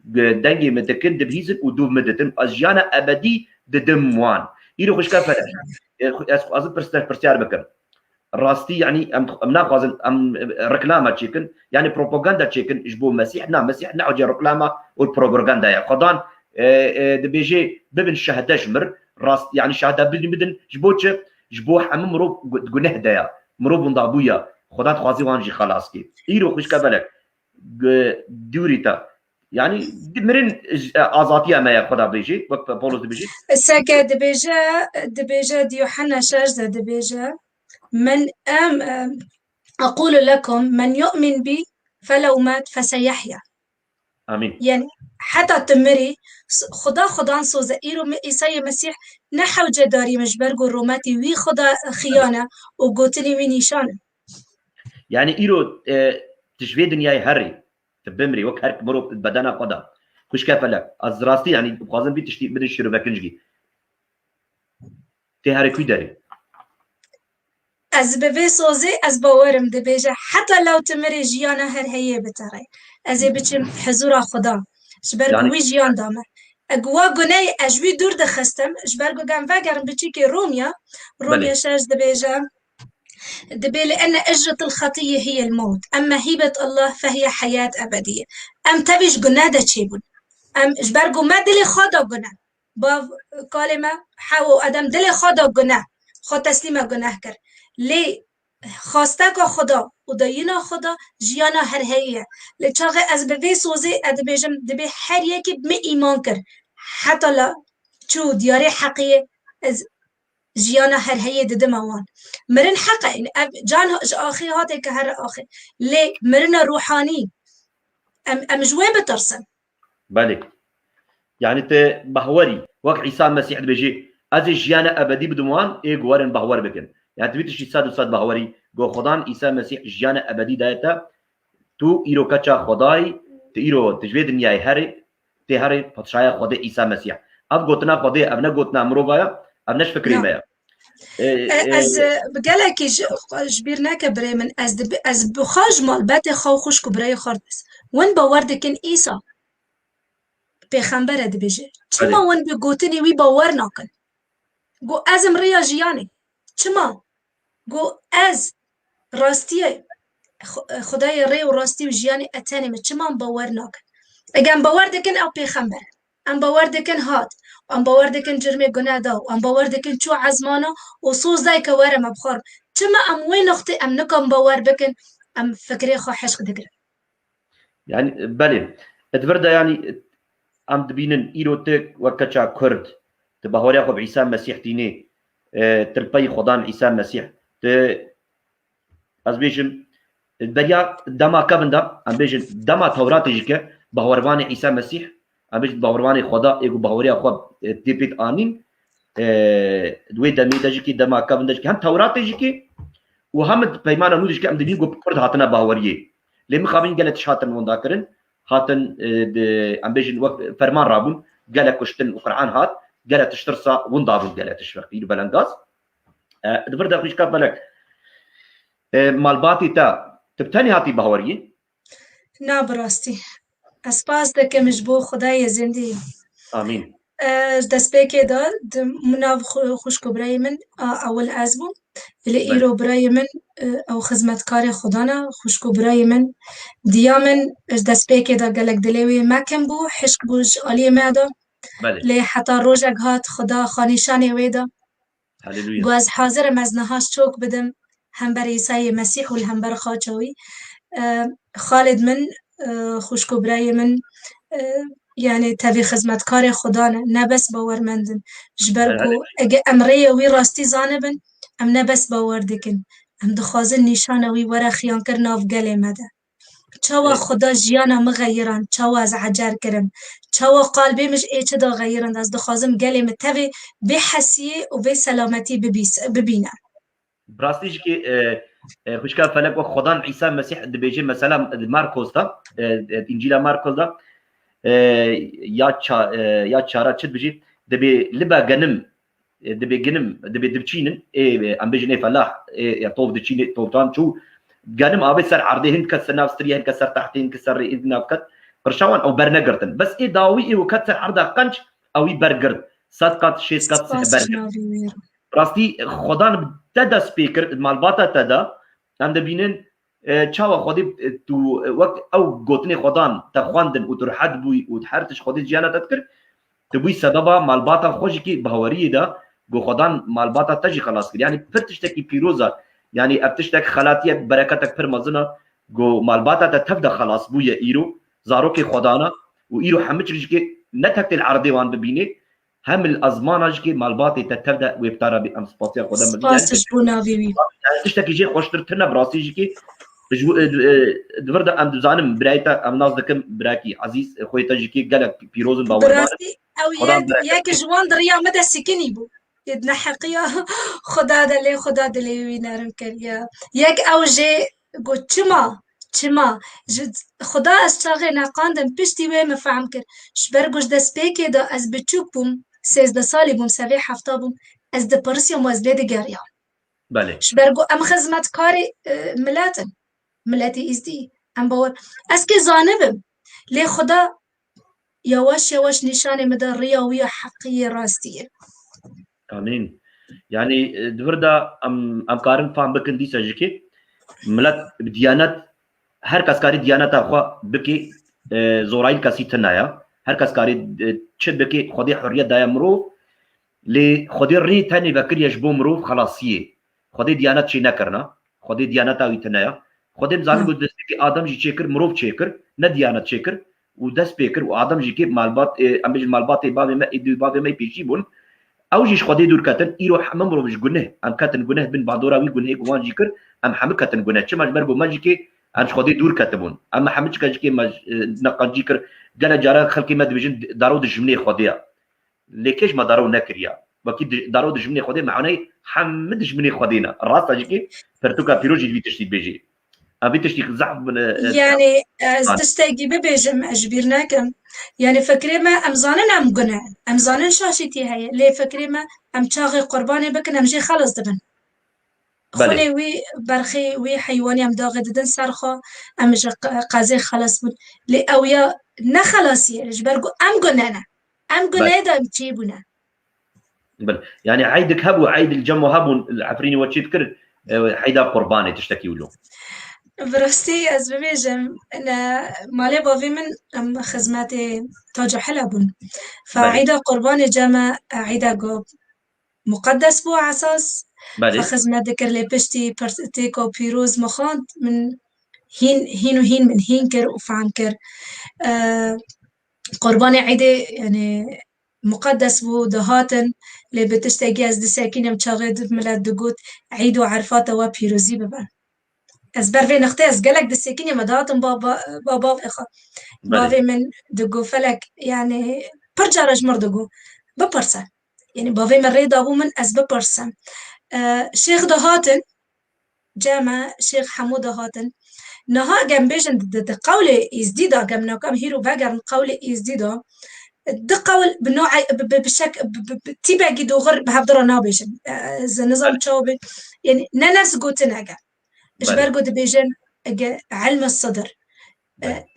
دنگي متكن دبهيزن ودوب مدتن أزجانا أبدي ددم وان يرو خوش كافر أزل برستيار بكر راستي يعني أم ناقازن أم ركلامة تشيكن يعني بروباغندا تشيكن إجبو مسيحنا عجي ركلامة والبروباغندا يا خدان دبيجي ببن الشهادة جمر راست يعني الشهادة بدن جبو حمم مروب جنه دايا مروب ضابويا خدان خوازي وانجي خلاص كي يرو خوش كافلك دوريتا يعني مرن آزادية ما يخدا بيجي وقت بولس بيجي ساكا دبيجا يوحنا شاجزة دبيجا من أقول لكم من يؤمن بي فلو مات فسيحيا آمين يعني حتى تمري خدا صوزا إيرو إيساي مسيح نحو جداري مجبرقو الروماتي وي خدا خيانة وقوتلي وي نيشانة يعني إيرو تشفي دنياي هري بمري وك هرك مرو بدنا قدا خوش كافلا از راستي يعني بخازن بي تشتي بدن شروع بكنجي تي هركوي داري از ببي صوزي از باورم دبيجا حتى لو تمري جيانا هر هي بتري از بچم حضور خدا جبر يعني وي جيان دامه اقوا غني اجوي دور دخستم جبر غام فاغرم بچيكي روميا شاج دبيجا دبي لأن أجرة الخطية هي الموت أما هبة الله فهي حياة أبدية أم تبيش جنادة تشيبون أم جبرجو ما دلي خدا جنا باف كلمة حاو أدم دلي خدا جنا خد تسليمة جناه كر لي خواستك خدا ودينا خدا جيانا هر هي لتشاغي از بفي سوزي أدبيجم دبي هر يكي بمي إيمان كر حتى لا شو دياري حقيقي از جيانا هر هي ددموان مرن حقا يعني جان آخي هاتي كهر آخي ليه مرنا روحاني ام جوي بترسم بالك يعني ت بهوري وقت عيسى المسيح بيجي از جيانا ابدي بدوان اي غورن بهور بكن يعني تبيت شي صاد بهوري جو خدان عيسى المسيح جيانا ابدي دايتا تو ايرو كاتشا خداي تيرو تجوي دنياي هري تي هري باتشايا خدي عيسى المسيح اف غوتنا خدي ابنا غوتنا مروبايا ابناش فكري مايا از بقالك جبرناك بريمن از بخاج مال بات خو خوش كبري خردس وين باوردكن عيسى پیغمبر دبیجه چما ون بگوتنی وی باور نکن گو از امریا جیانی چما گو از راستی خدای ری و راستی و جیانی اتنی می چما باور نکن اگه باور دکن او پیغمبر ام باور دکن هات ام باور دکن جرم گناه دا ام باور دکن چو عزمانا و صوص دای که وارم بخور چما ام وی نقطه ام نکم باور بکن ام فکری خو حشق دگر يعني بله اتبردا يعني ام دبينن ايروتك وكتشا كرد تبهوريا خو عيسى المسيح تيني تربي خدان عيسى المسيح ت ازبيجن الدريا دما كابندا ام بيجن دما تورات يجك بهورواني عيسى المسيح ام بيجن بهورواني خدا ايغو بهوريا خو ديبيت انين دوي دمي دجكي دما كابندا جكي هم تورات يجكي وهم بيمانه نودجك ام دبين جو كرد هاتنا بهوريه لي مخابين قالت شاتن ونداكرن هاتن ام بيجن وقت فرمان رابون قالك كشتن وقرعان هات قالت تشترسا وندابون قالت تشفق يدو بلنغاز دبردا خوش بالك مالباتي تا تبتني هاتي بهوريه نا براستي اسپاس دکه مجبو خدای زندی امين دست بيكي دار مناف خوش كبراي من اول ازبو اللي ايرو براي من او خدمت كاري خدانا خوش كبراي من ديامن دست بيكي دا قالك دلوي ما كان بو حشك بوج علي مادا لي حتى روجك هات خدا خانيشاني ويدا هللويا گواز حاضر مزنهاش چوك بدم هم بر عيسى مسيح والهم بر خاچوي خالد من خوش كبراي من يعني تبي خدمت كاري خدانا نبس باورمندن جبرگو اگه امريه وي راستي زانبن ام نبس باور دکن ام دخوازن نشانه وي ورا خيان کرناف گله مده چاوا خدا جیانا مغیران چاوا از عجر کرم چاوا قلبي مش ايچ دا غيران از دخوازم گله متوي بحسيه و بسلامتي ببينا براستيش كي خوشكا فلك وخدان عيسى مسيح دبيجي مثلا ماركوس دا انجيل ماركوس دا يا چارا چت بيجي دبي لبا غنم دبي دبچينن ام بيجي فلاح يا طوف دچيني طوفان شو غنم ابي سر عرضي هند كسر نافستري هند كسر تحتين كسر اذ نافكت قرشاون او برنغرتن بس داوي وكسر عرضه قنش او برجر صدقات شيسكات برجر راستي خدان تدا سبيكر مالباتا تدا ام دبينن چاوا خودی تو وقت او گوتنی خدان تخواندن و تر حد بوی و تحرتش خودی جیانا تذكر تبوي سببا مالباتا خوشی کی بهوری دا گو خدان مالباتا تجي خلاص کر يعني فرتشتكي بيروزا يعني ابتشتك خلاتيه بركتك پر مزنا گو مالباتا تبدا خلاص بويا ايرو زاروكي خدانا و ايرو حمچرجكي نتكت العرضي وان ببيني هم الازمانجكي مالباتي تبدا ويبتارا بام سباسيا خدا سباسش بوناوي تشتكي جي خوشتر تنا براسيجكي دبردا ام زانم برايتا ام نازدكم براكي عزيز خويتا جيكي قالك بيروزن باور براسي او ياك جوان دريا مدى سكني بو يدنا حقيا خدا دلي وينارم كريا ياك او جي قو چما خدا استاغي ناقاندم پشتی وی مفهم کر شبرگوش دست بيكي دا از بچوك بوم 13 سالي بوم سوي حفتا بوم از د پرسيوم واز بيد گريا بله شبرگو ام خدمت كاري ملاتي ازدي ام باور اسكي زانبم لي خدا يواش نشانه مدى رياوية حقية راستية امين يعني دبردا ام كارن فهم بكن دي سجكي ملت بديانات هر کس کاری دیانت خو بکی زورایل کسی تنایا هر کس کاری چه بکی خودی حریت دایا مرو لی خودی ری تنی بکر یجبو مرو خلاصیه خودی دیانت چی نکرنا خودی دیانت اوی تنایا خودی مزان بود دست که آدم جی چیکر مرو چیکر نه دیانت چیکر و دست بیکر و آدم جی که مالبات امبیج مالبات باب ما ایدو باب ما پیشی بون او جیش خودی دور کتن ایرو حمم مرو مش گنه ام کتن گنه بن بعدورا وی گنه گوان جیکر ام حم کتن گنه چه مجبر بو ماجی که هرش خودی دور كتبون اما حمدش كاجكي ما نقاجي كر قال جارا خلقي ما دبجن دارو دجمني خوديا ليكيش ما دارو نكريا واكيد دارو دجمني خودي معناي حمد دجمني خودينا الراس تاجكي فرتوكا بيروجي في تشتي بيجي ابي تشتي زعف من يعني تستيقي ببيجم اجبرناكم يعني فكري ما امزانن ام قنع امزانن شاشتي هي ليه فكري ما ام شاغي قرباني بكن امجي خلص دبن خوني وي برخي وي حيواني ام داغي ددن سرخو ام قازي خلص بود لي اويا نخلصي جبرقو ام قنعنا ام قنع دا امتيبونا يعني عيدك هبو عيد الجمو هبو العفريني وتشي تكر حيدا قرباني تشتكي له برستي از ببيجم انا مالي بافي من ام خدماتي تاج حلبون فعيدا قرباني جمع عيدا قوب مقدس بو عساس فخدمات ذكر لي بشتي تيكو بيروز مخاند من هين وهين من هينكر وفعنكر قرباني عيدي يعني مقدس بو دهاتن لي بتشتاقي از دساكين مشاغد ملاد دقوت عيدو عرفات وبيروزي ببن از برفي نختي از قالك دساكين مدهاتن بابا اخا بافي من دقو فلك يعني برجارج مردقو ببرسن يعني بافي من ريدا بو من از ببرسن شيخ دهاتن جامع شيخ حمود دهاتن نها جنبيجن د قولي ازديدا جمنا كم هيرو باجر قولي ازديدا د قول بنوع بشك تبع جدو غر بهبدر نابيجن نظام شوبي يعني ناس قوتن اجا اجبر قد بيجن اجا علم الصدر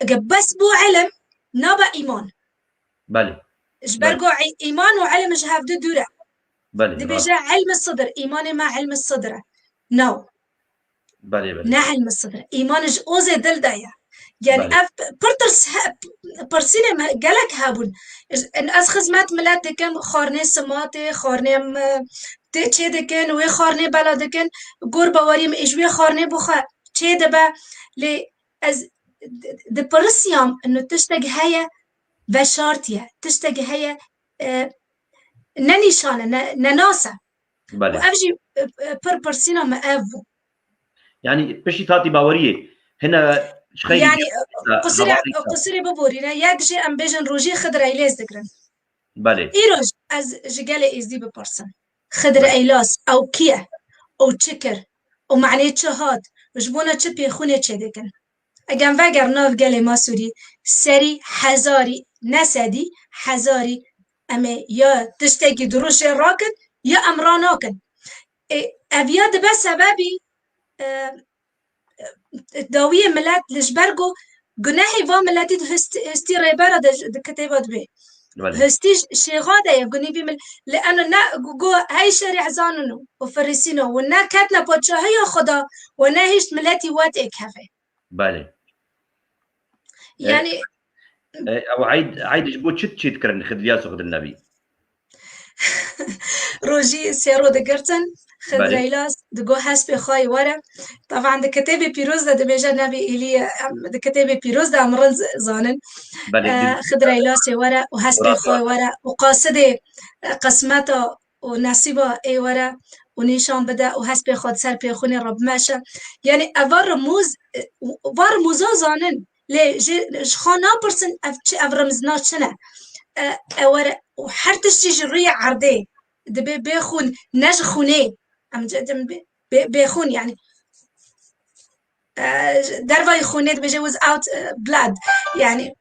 اجا بس بو علم نابا ايمان بالي اجبر قو ايمان وعلم جهاب دو دورة بالي دي بيجا علم الصدر ايماني ما علم الصدر نو بالي نعلم الصدر ايمانج اوزي دل دايا يعني اف برترس برسينم قالك هابون ان از خدمات ملات دكن خارني سماتي خارني تشي دكن وي خارني بلا دكن قربا وريم اجوي خارني بخا تشي دبا لي از د برسيام انه تشتاق هيا بشارتيا تشتاق هيا نانيشانه نناسه وافجي برسينا ما افو يعني بشي تاتي باوريه هنا يعني قصري ببورينا ياكجي ام بيجن روجي خضر ايلاس دكرن بالي ايروج از جگاله ازدي ببرسن خضر ايلاس او كيا او تشكر او معني تشهاد وجبونا تشبي خونه تشدكن اگم وگر ناف گله ماسوري سري حزاري نسدي حزاري اما يا تشتكي دروش راكن يا امراناكن ابياد بس سببي داوية ملات لجبرجو جناحي فا ملاتي هستي ريبارة د كتابات بي هستي شيغادة يا جني بي لأنه نا جو هاي شارع زانونو وفرسينو ونا كاتنا بوتشا هي خدا ونا هيش ملاتي وات إكهفة بالي يعني أو عيد جبوت شت كرن خدياس وخد النبي روجي سيرو دقرتن خدريلاس دقو حسب خاي ورا طبعا د كتابي بيروز د بيجا نبي إلي د كتابي بيروز د أمرن زانن خدريلاس ورا وحسب خاي ورا وقاصدي قسمته ونصيبه اي ورا ونيشان بدا وحسب خاد سر بيخوني رب ماشا يعني أفار رموز وار موزا زانن لي خانا برسن اف رمزنا شنا ورا وحرتش تجري عرضي دبي بيخون نج خوني ام بيخون يعني درفا يخوني بيجوز اوت بلاد يعني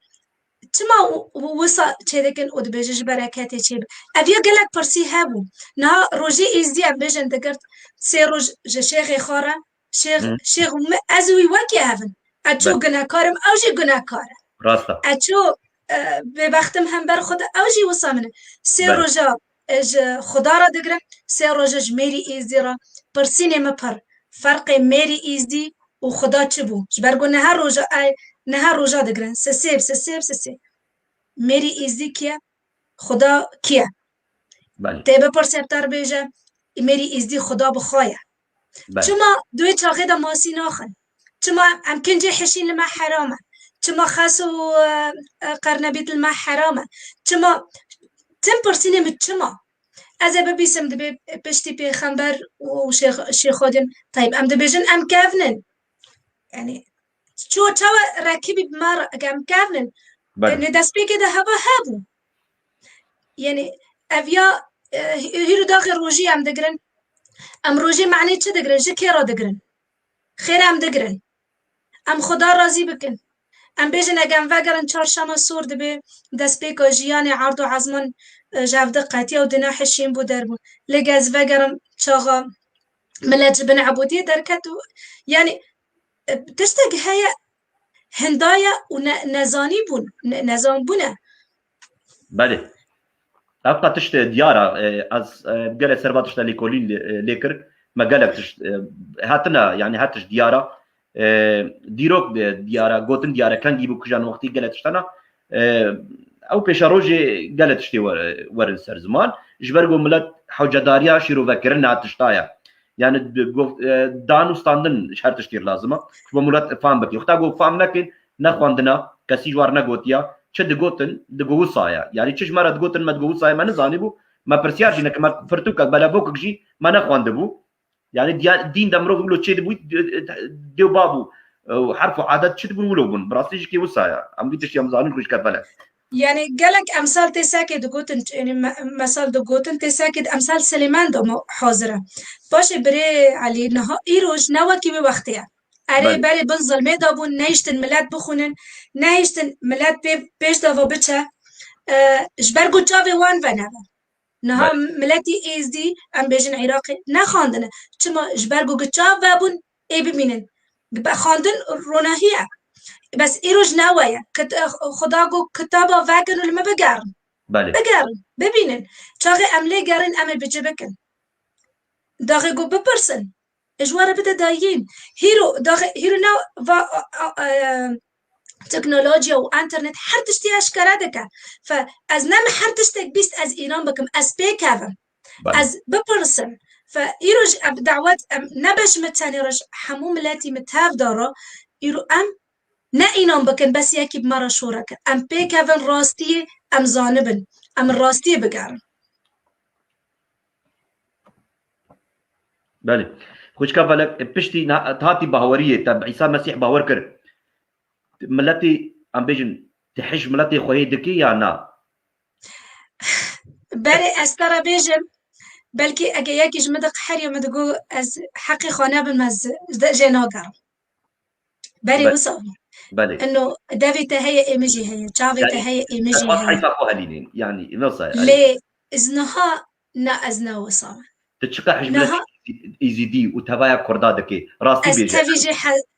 تما وصا تشيدكن ود بيجج بركاتي تشيب افيا قالك برسي هابو نا روجي ازدي ام بيجن دكرت سيروج شيخ خارا شيخ ازوي وكي هافن اتشو قنا كارم اوجي قنا كارم راستا اتشو ببختم هم بر خود اوجي وصا منه سيروجا خدا را دگرم سه روزش میری ایزدی را پرسینه مپر فرق میری ایزدی و خدا چه بو جبرگو نه روزا دگرن سه میری ایزدی کیه خدا کیه تیبه پرسیبتر بیجه میری ایزدی خدا بخواه چما دوی چاقه دا ماسی ناخن چما امکن جه حشین لما حرامه چما خاصو قرنبیت لما حرامه چما تم پرسینه مچما از ببیسم دبی پشتی پیغمبر و شیخ خادم طيب ام دبیجن ام کافنن يعني شو توا راكبي بمار قام كافن ندس بي كده هوا هابو يعني افيا هيرو داخل روجي ام دقرن ام روجي معني چه دقرن جي كيرو دقرن خير ام دقرن ام خدا راضي بكن ام بيجن اگم وگرن چارشما سور دبي دس بي كو جياني عرض عزمن جاف دقاتي او دنا حشين بو دربو لگز وگرن چاغا ملت بن عبودية دركتو يعني تشتق هي هندايا ونزاني بون نزان بونه بله ابقى تشت ديارة از قال سربات تشت ليكولين ليكر ما قالك تشت هاتنا يعني هاتش ديارة ديروك ديارة قوتن ديارة كان جيبو كجان وقتي قالت تشتنا او بيش روجي قالت تشتي ورن سر زمان جبرقو ملت حوجة داريا شيرو فكرنا تشتايا يعني دانو ستاندن شهر تشتير لازمه شو ملت فهم بكي وقتا قو فهم لكن نخواندنا كسي جوار نقوتيا چه دگوتن دگو سایا يعني چش مرد گوتن ما دگو سایا ما نزاني بو ما برسيار جينا كما فرتوك بلا بوك جي ما نخواند بو يعني دين دمرو بيقولوا تشي دبو ديو بابو وحرف عادات چه دبو ولو بن براسيج كي وسايا ام بيتش يا مزانين كوش كفلا يعني قالك امثال تساكد قوتن يعني مثال دقوتن تساكد امثال سليمان دو حاضره باشه بري علي نها ايروج نواكي بوقتها اري بري بن ظلمه دابون نيشتن ملات بخونن نيشتن ملات بيش دافا بچا جبرگو جاوي وان ونوا نها ملاتي ايز دي ام بيجن عراقي نخاندنه چما جبرگو گچا وابون اي ببينن بقى خاندن روناهيه بس ایروج نوایه خدا گو کتابا وگن لما بگرن بگرن ببینن چاقی املی گرن امل بجه بکن داغی گو بپرسن اجواره بده دايين هيرو نو تكنولوجيا وانترنت هر تشتي اشكرا دكا فاز نم هر تشتك بيست از ايران بكم از بيكافن از بپرسن فايروج دعوات نبش متاني رج حموم التي متاف دارا ايرو ام نه اینام بکن بس یکی بمرا شورا کن ام پیکون راستی ام زانبن ام راستی بگرن بله خوش كفلك بشتي تهاتي باوريه تبع عيسى مسيح باور كر ملتي ام بيجن تحج ملتي خوي دكي يا نا بله استرا بيجن بلكي اگه یکیش مدق حري مدقو از حقي خانه بالمز جناقر بله وصل بله انه دافي تهي ايمجي هي تشافي تهي ايمجي هي حيفا قوهلين يعني نصا ليه ازنها نا ازنا وصل تشقى حجملتي ايزيدي وتبايا كردادكي راستي بيجي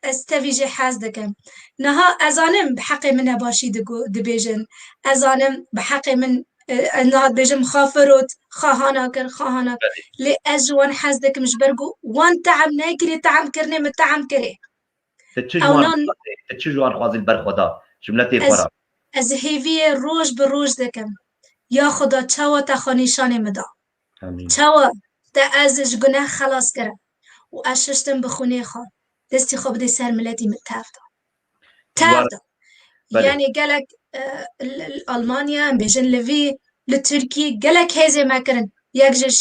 استفيجي حاز دكم نها ازانم بحقي من باشي دبيجن ازانم بحقي من انها بيجم خافروت خاهانا لي ازوان حاز دكم جبرقو وان تعم ناكري تعم كرني متعم كري تتشجوان خوازي البرخودا جملتي خورا از هيفي روج بروج دكم يا خدا تشاوا تخانيشاني مدا تشاوا تا ازش گناه خلاص کرد و اششتم بخونه خواه دستی خواب دی سر ملتی تافدا يعني قالك ألمانيا بيجن لفي لتركي قالك هزي ما كرن يكجل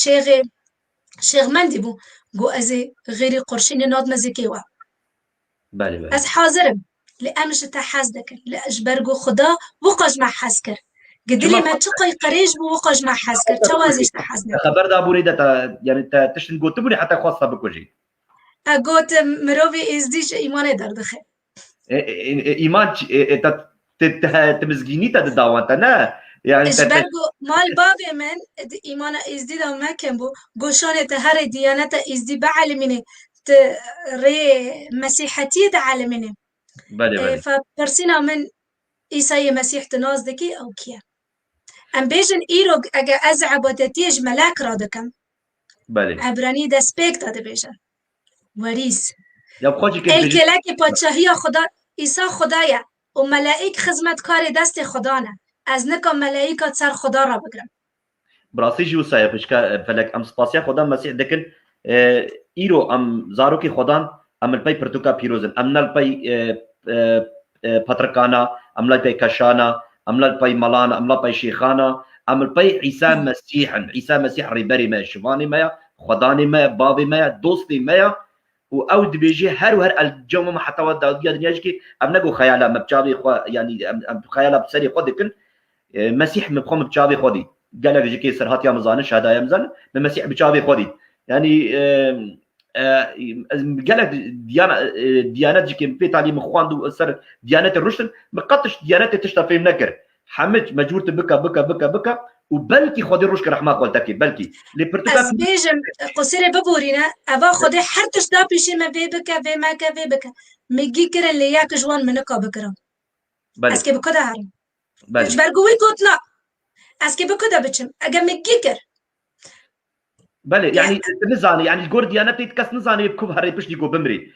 شيخ مندي بو قو أزي غيري قرشين ناد مزيكيوا بله أز حاضرم لأمش تحازدك لأجبرقو خدا وقاج مع حاسكر قدلي ما تقوي قريج بو وقاج مع حاسكر توازيش تحازدك خبر دا بوري دا يعني تشتن قوت بوري حتى خاصة بكوجي قوت مروفي إزديش إيماني دردخي إيمان تمزجيني تداوانتا نا يعني اجبرگو مال بابي من إيمانا إزدي دا ما كان بو قوشانة هر ديانتا إزدي بعلميني ري مسيحتي دا علميني بله فبرسينا من إيساي مسيح تنازدكي أو كيا أم بيجن إيرو أجا أزعب وتتيج ملاك رادكم بله عبراني دا سبيكتا دا بيجن وريس الكلاكي بادشاهي خدا إيسا خدايا وملائك خدمت كاري دست خدانا از نکم ملائکه سر خدا را بگرم براسي جو سايفش فلك ام سپاسيا خدا مسيح دكن ايرو ام زاروكي خدان ام الباي برتوكا بيروزن ام الباي باتركانا ام الباي كشانا ام الباي مالانا ام الباي شيخانا ام الباي عيسى مسيح ريبري ما شفاني ما خداني ما بابي ما دوستي ما او دبيجي هر وهر الجو ما حتى ودا دنياش كي ام نگو خيالا مبچابي خو يعني ام خيالا بسري خودكن مسيح مبخم بچابي خودي قالك جي سرهات يا مزان شهاده يا مزان مسيح بچابي خودي يعني قالك ديانات جي كي تعليم اخوان سر ديانات الرشد مقطش ديانات تشتفي منكر حمد مجبور بكا بكا بكا بكا وبلكي خودي روش رحمه قولتكي بلكي لي برتقال از بيجم قصيره ببورينا ابا خودي حرتش دا بيشي ما في بكا في ما كا في بكا ميجي كرن لي ياك جوان منكا بكرا اسكي بكدا هرم مش برغوي قوتنا اسكي بكدا بچم اگه ميجي كر بله يعني نزاني يعني الجور ديانتي تكس نزاني بكوب هري باش ديكو بمري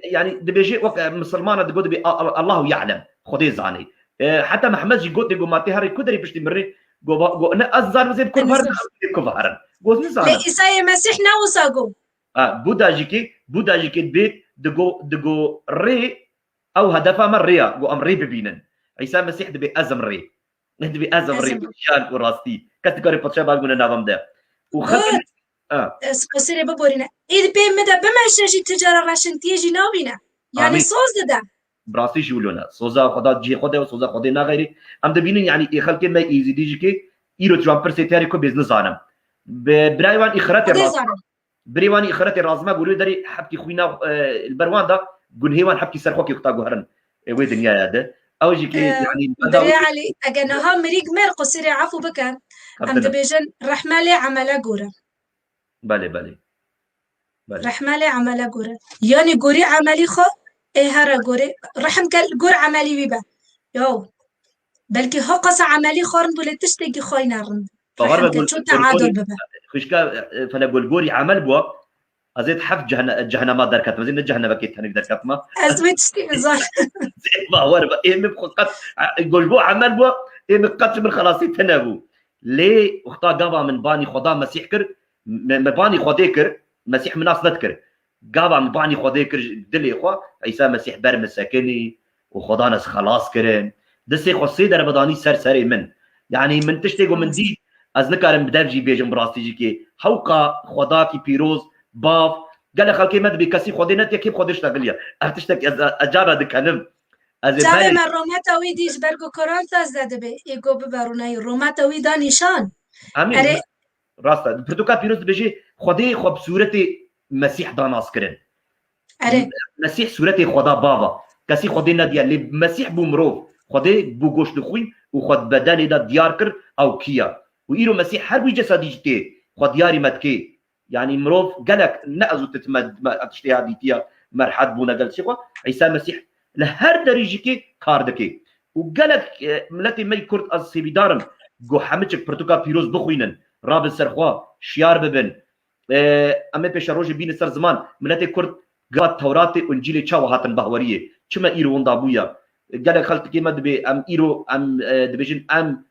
يعني دبيجي وقت مسلمانه تقول بي الله يعلم خدي زاني حتى محمد جي قلت لكم ماتي هاري كدري باش تمري جو انا ازار زي بكل فرد بكل هرن جو نزاني لا عيسى مسيح ناوساغو بودا جي بيت دغو ري او هدفها من ريا جو امري ببينن عيسى مسيح دبي ازم ري دبي ازم ري شان وراستي كاتيجوري باتشا باغون نافم ده وخلي قصيرة ببورينا إذا بمدى بما شجي تجارة راشن تيجي ناوينا يعني صوز ده براستي جولونا صوزا خدا جي خدا وصوزا خدا نا غيري ام دبينين يعني خلك ما ايزي ديجي كي ايرو ترامبر سيتاري كو بيزنس زانم برايوان اخرات الراس بريوان اخرات الراس ما قولوا دري حبكي خوينا البروان ده قول هيوان حبكي سرخوكي يختاقو هرن وي دنيا هذا او جيكي يعني بري علي اجنها مريق مر قصيرة عفو بكان ام دبيجن رحمالي عملا غورا بله رحمالي عملا غورا يعني غوري عملي خو ايه هرا غوري رحم كل غور عملي بيبا يو بلكي هو قص عملي خورن بولي تشتكي خوي نارن رحم كل شو تعادل ببا خشكا فانا غوري عمل بوا ازيد حف جهنم دار كاتما زين جهنم كيت هنقدر كاتما ازويت تشتي بزار ما هو ايه مبقات يقول بو عمل بوا ايه مقات من خلاصي تنابو ليه اختا قابا من باني خدا مسيح كر مباني خديكر مسيح مناص نذكر قابا مباني خديكر دلي اخوا عيسى مسيح بر مساكني وخدا ناس خلاص كرن دسي خصي در بداني سر من يعني من تشتيقو من دي از نكارم بدافجي بيجم براستي جيكي حوقا خدا كي بيروز باف قال خلكي مد بكسي خدينت يا كيف خدش تغليا ارتشتك اجارة دكلم جاوه من روماتاوي ديش برگو کرانتا زده به ایگو ببرونای روماتاوی دا نشان اره راستا برتقال بيروز بيجي خدي خب صورت مسيح دا ناس كرن اره مسيح صورت خدا بابا كسي خدينا ديال اللي مسيح بومرو خدي بو گوش دخوي وخد بدن دا ديار كر او كيا ويرو مسيح هر وي جسدي جتي خد ياري متكي يعني مروف قالك نأزو تتمد تشتي هاديتيا مرحد بونا قال شيخوا عيسى مسيح لهر درجكي كاردكي وقالك ملتي مي كرد از سيبيدارم جو حمچك برتقال بيروز بخوينن راب سرخوا شيار ببن اما پیش روج بین سر زمان ملت کرد قات تورات انجیل چاو هاتن بهوریه چما ایرو وندا بویا قال خلت کی مد به ام ایرو ام دبیجن ام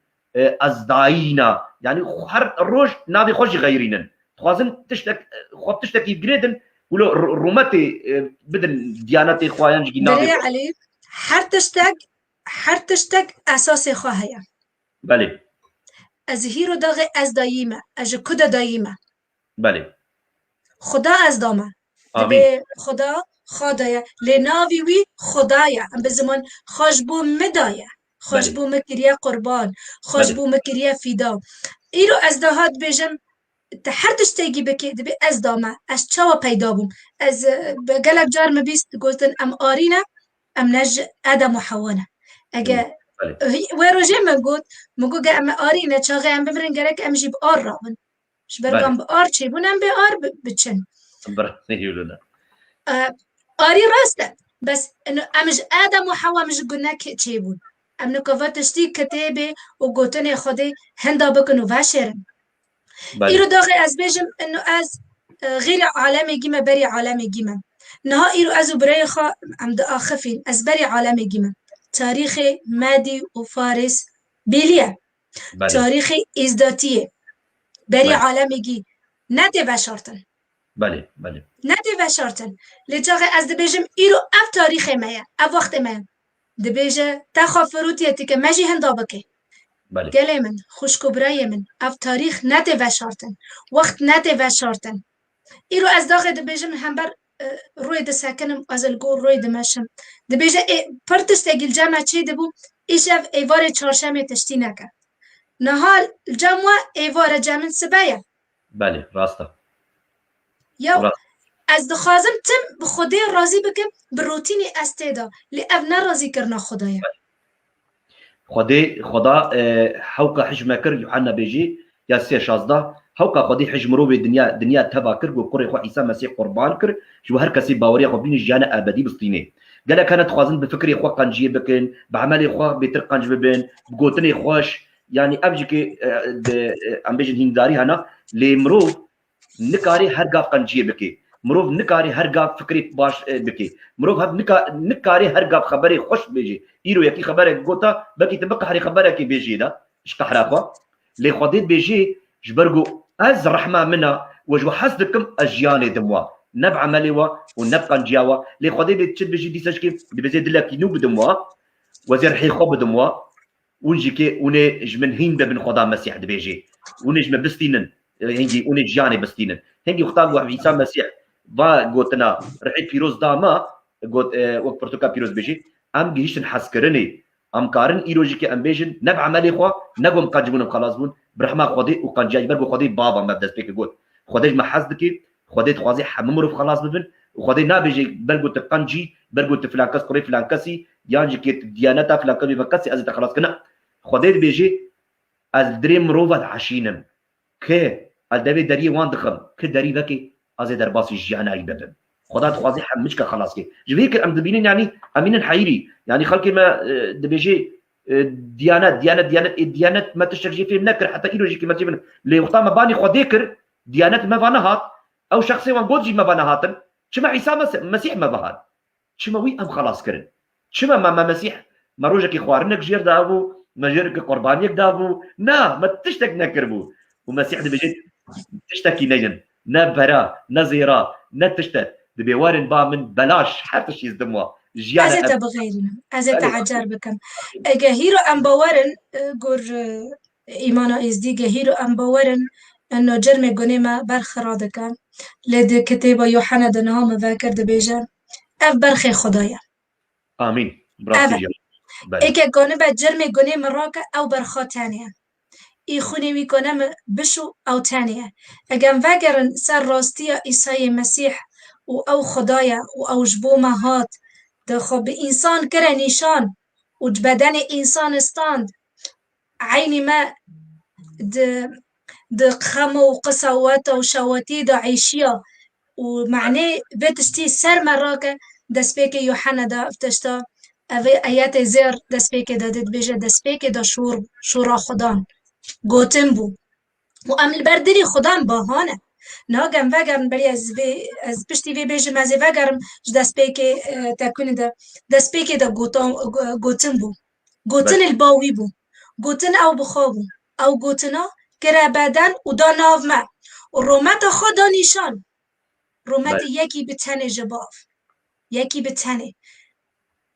از داینا يعني هر روج نادي خوش غيرينن خوازن تشتك خو تشتكي جريدن ولو روماتي بدن ديانتي خويان جي نادي علي هر تشتك اساس خوهيا بله از هیرو داغه از دایمه از کد دایمه بله خدا از دامه به خدا خدایا لناوی وی خدایا ام به زمان خوشبو مدایا خوشبو مکریه قربان خوشبو مکریه فیدا ایرو از دهات بجم هر تشتگی بکی دبی از دامه از چاوا پیدا بوم از گلک جار مبیست گوزن ام آرینه ام نج ادم و حوانه اگه ويروجي مجود ام آرینه چاقه ام بمرن گرک ام جیب آر رابن شبرگم به آر چی بونم به آر بچن يقولون آری راسته بس انه امج آدم و حوا مش قلنا چی بود ام نکوات تشتی کتابه و گوتن خودی هندا بکن و واشرن ایرو داغی از بیجم انه از غیر عالم گیمه بری عالم گیمه نها ایرو ازو برای خوا ام دا آخفین از بری عالم گیمه تاریخ مادی و فارس بیلیه تاریخ ازداتیه بری عالمگی نده بشارتن بله نده بشارتن لجاغ از دبیجم ایرو اف تاریخ مایه اف وقت مایه دبیجه تا فروتیتی که مجی هندا بکه گله من خوشکو برای من اف تاریخ نده بشارتن وقت نده بشارتن ایرو از داغ دبیجم هم بر روی دسکنم از الگو روی دمشم دبیجه پرتش تگیل جمع چی دبو ایشف ایوار چهارشنبه تشتی نکرد نهال الجمع ایوار جمع سبایه بله راسته یا از دخوازم تم به خدای راضی بکم به روتینی استعدا لی او نراضی کرنا خدایا خدا حوقا حجمه کر یوحنا بیجی یا 3:16 حوقا خدای حجم رو به دنیا تبا کر و قری خو عیسی مسیح قربان کر جو هر کسی باوری خو بین جان ابدی بستینه قال كانت خوازن بفكري خو قنجيه بكن بعملي خو بيتر قنج ببن بقوتني خوش يعني ابجي ام بيجن هنداري هنا لمروف نكاري هر قاف قنجيه بكي مروف نكاري هر قاف فكري باش بكي مروف هب نكاري هر قاف خبري خوش بيجي ايرو يكي خبرك قوتا بكي تبقى هري خبرك بيجي دا اش قحراقه لي خديت بيجي جبرقو از رحمه منا وجو حسدكم اجياني دموا نبع مليوا ونبقى نجاوا لي خدي بتشد بيجي ديساش كيف بزيد لك ينوب دموا وزير حي خوب دموا ونجي كي وني جمن هند بن خدا مسيح دبيجي ونجم بستينن هنجي وني جاني بستينن هنجي خطاب عيسى مسيح با قوتنا رحي بيروز داما قوت وقت برتوكا بيروز بيجي ام جيش نحسكرني ام كارن ايروجي كي ام بيجن نبع مليخوا نقوم قاجبون خلاص بون برحمه خدي وقنجاج برغو خدي بابا مبدس بيك قوت خدي ما حسدكي خدي خوازي حممرو خلاص ببن وخدي نابيجي بلغو تقنجي بلغو تفلانكس قري فلانكسي يانجي كي ديانتا فلانكسي فكسي از خلاص كنا خدي بيجي از دريم روفات عشينم كي الدبي دري وان دخم كي دري بكي از درباسي جانا يببن خدا خوازي حمشك خلاص كي جبيك ام دبينين يعني امين الحيري يعني خلكي ما دبيجي ديانات ما تشترجي في النكر حتى ايلوجي كي ما تجيب لي وقتا ما باني خديكر ديانات ما فانهات او شخصي وان بوجي ما بناهاتن شما عيسى مسيح ما بهاد شما وي ام خلاص كرن شما ما مسيح ما روجك خوارنك جير دابو ما جيرك قربانيك دابو نا ما تشتك نكربو ومسيح دي بيجي تشتكي نجن نا برا نا زيرا نا تشتت دي بيوارن با من بلاش حتى شي يزدموا جيانا ازت بغيرنا ازت عجار بكم جهيرو ام باورن قر ايمانا ازدي جهيرو ام باورن انه جرم گونيما برخرا دكن لد كتاب يوحنا دنها مذاكر دبيجان اف برخي خدايا امين براسي ايكا گونه جرم گونيما راكا او برخا تانية اي خوني وي گونم بشو او تانية اگم وگرن سر راستيا عيسى مسيح و او خدايا و او جبو مهات دخو بإنسان كره نيشان و بدن إنسان استاند عيني ما د خمو وقسوات وشواتي دا عيشيا ومعناه بتشتي سر مراكه دسبيك يوحنا دا افتشتا ايات زير دسبيك دا دد بيجا دسبيك دا شورا خدان گوتن بو و عمل بردري خدان باهانه ناگم وگرم بری از پشتی وی بیجم از وگرم دسپیک تکونی دا دسپیک دا گوتن بو گوتن الباوی بو گوتن او بخوابو او گوتنا گره بدن و دا ناو ما و رومت خدا نیشان رومت یکی بتنه جباف یکی بتنه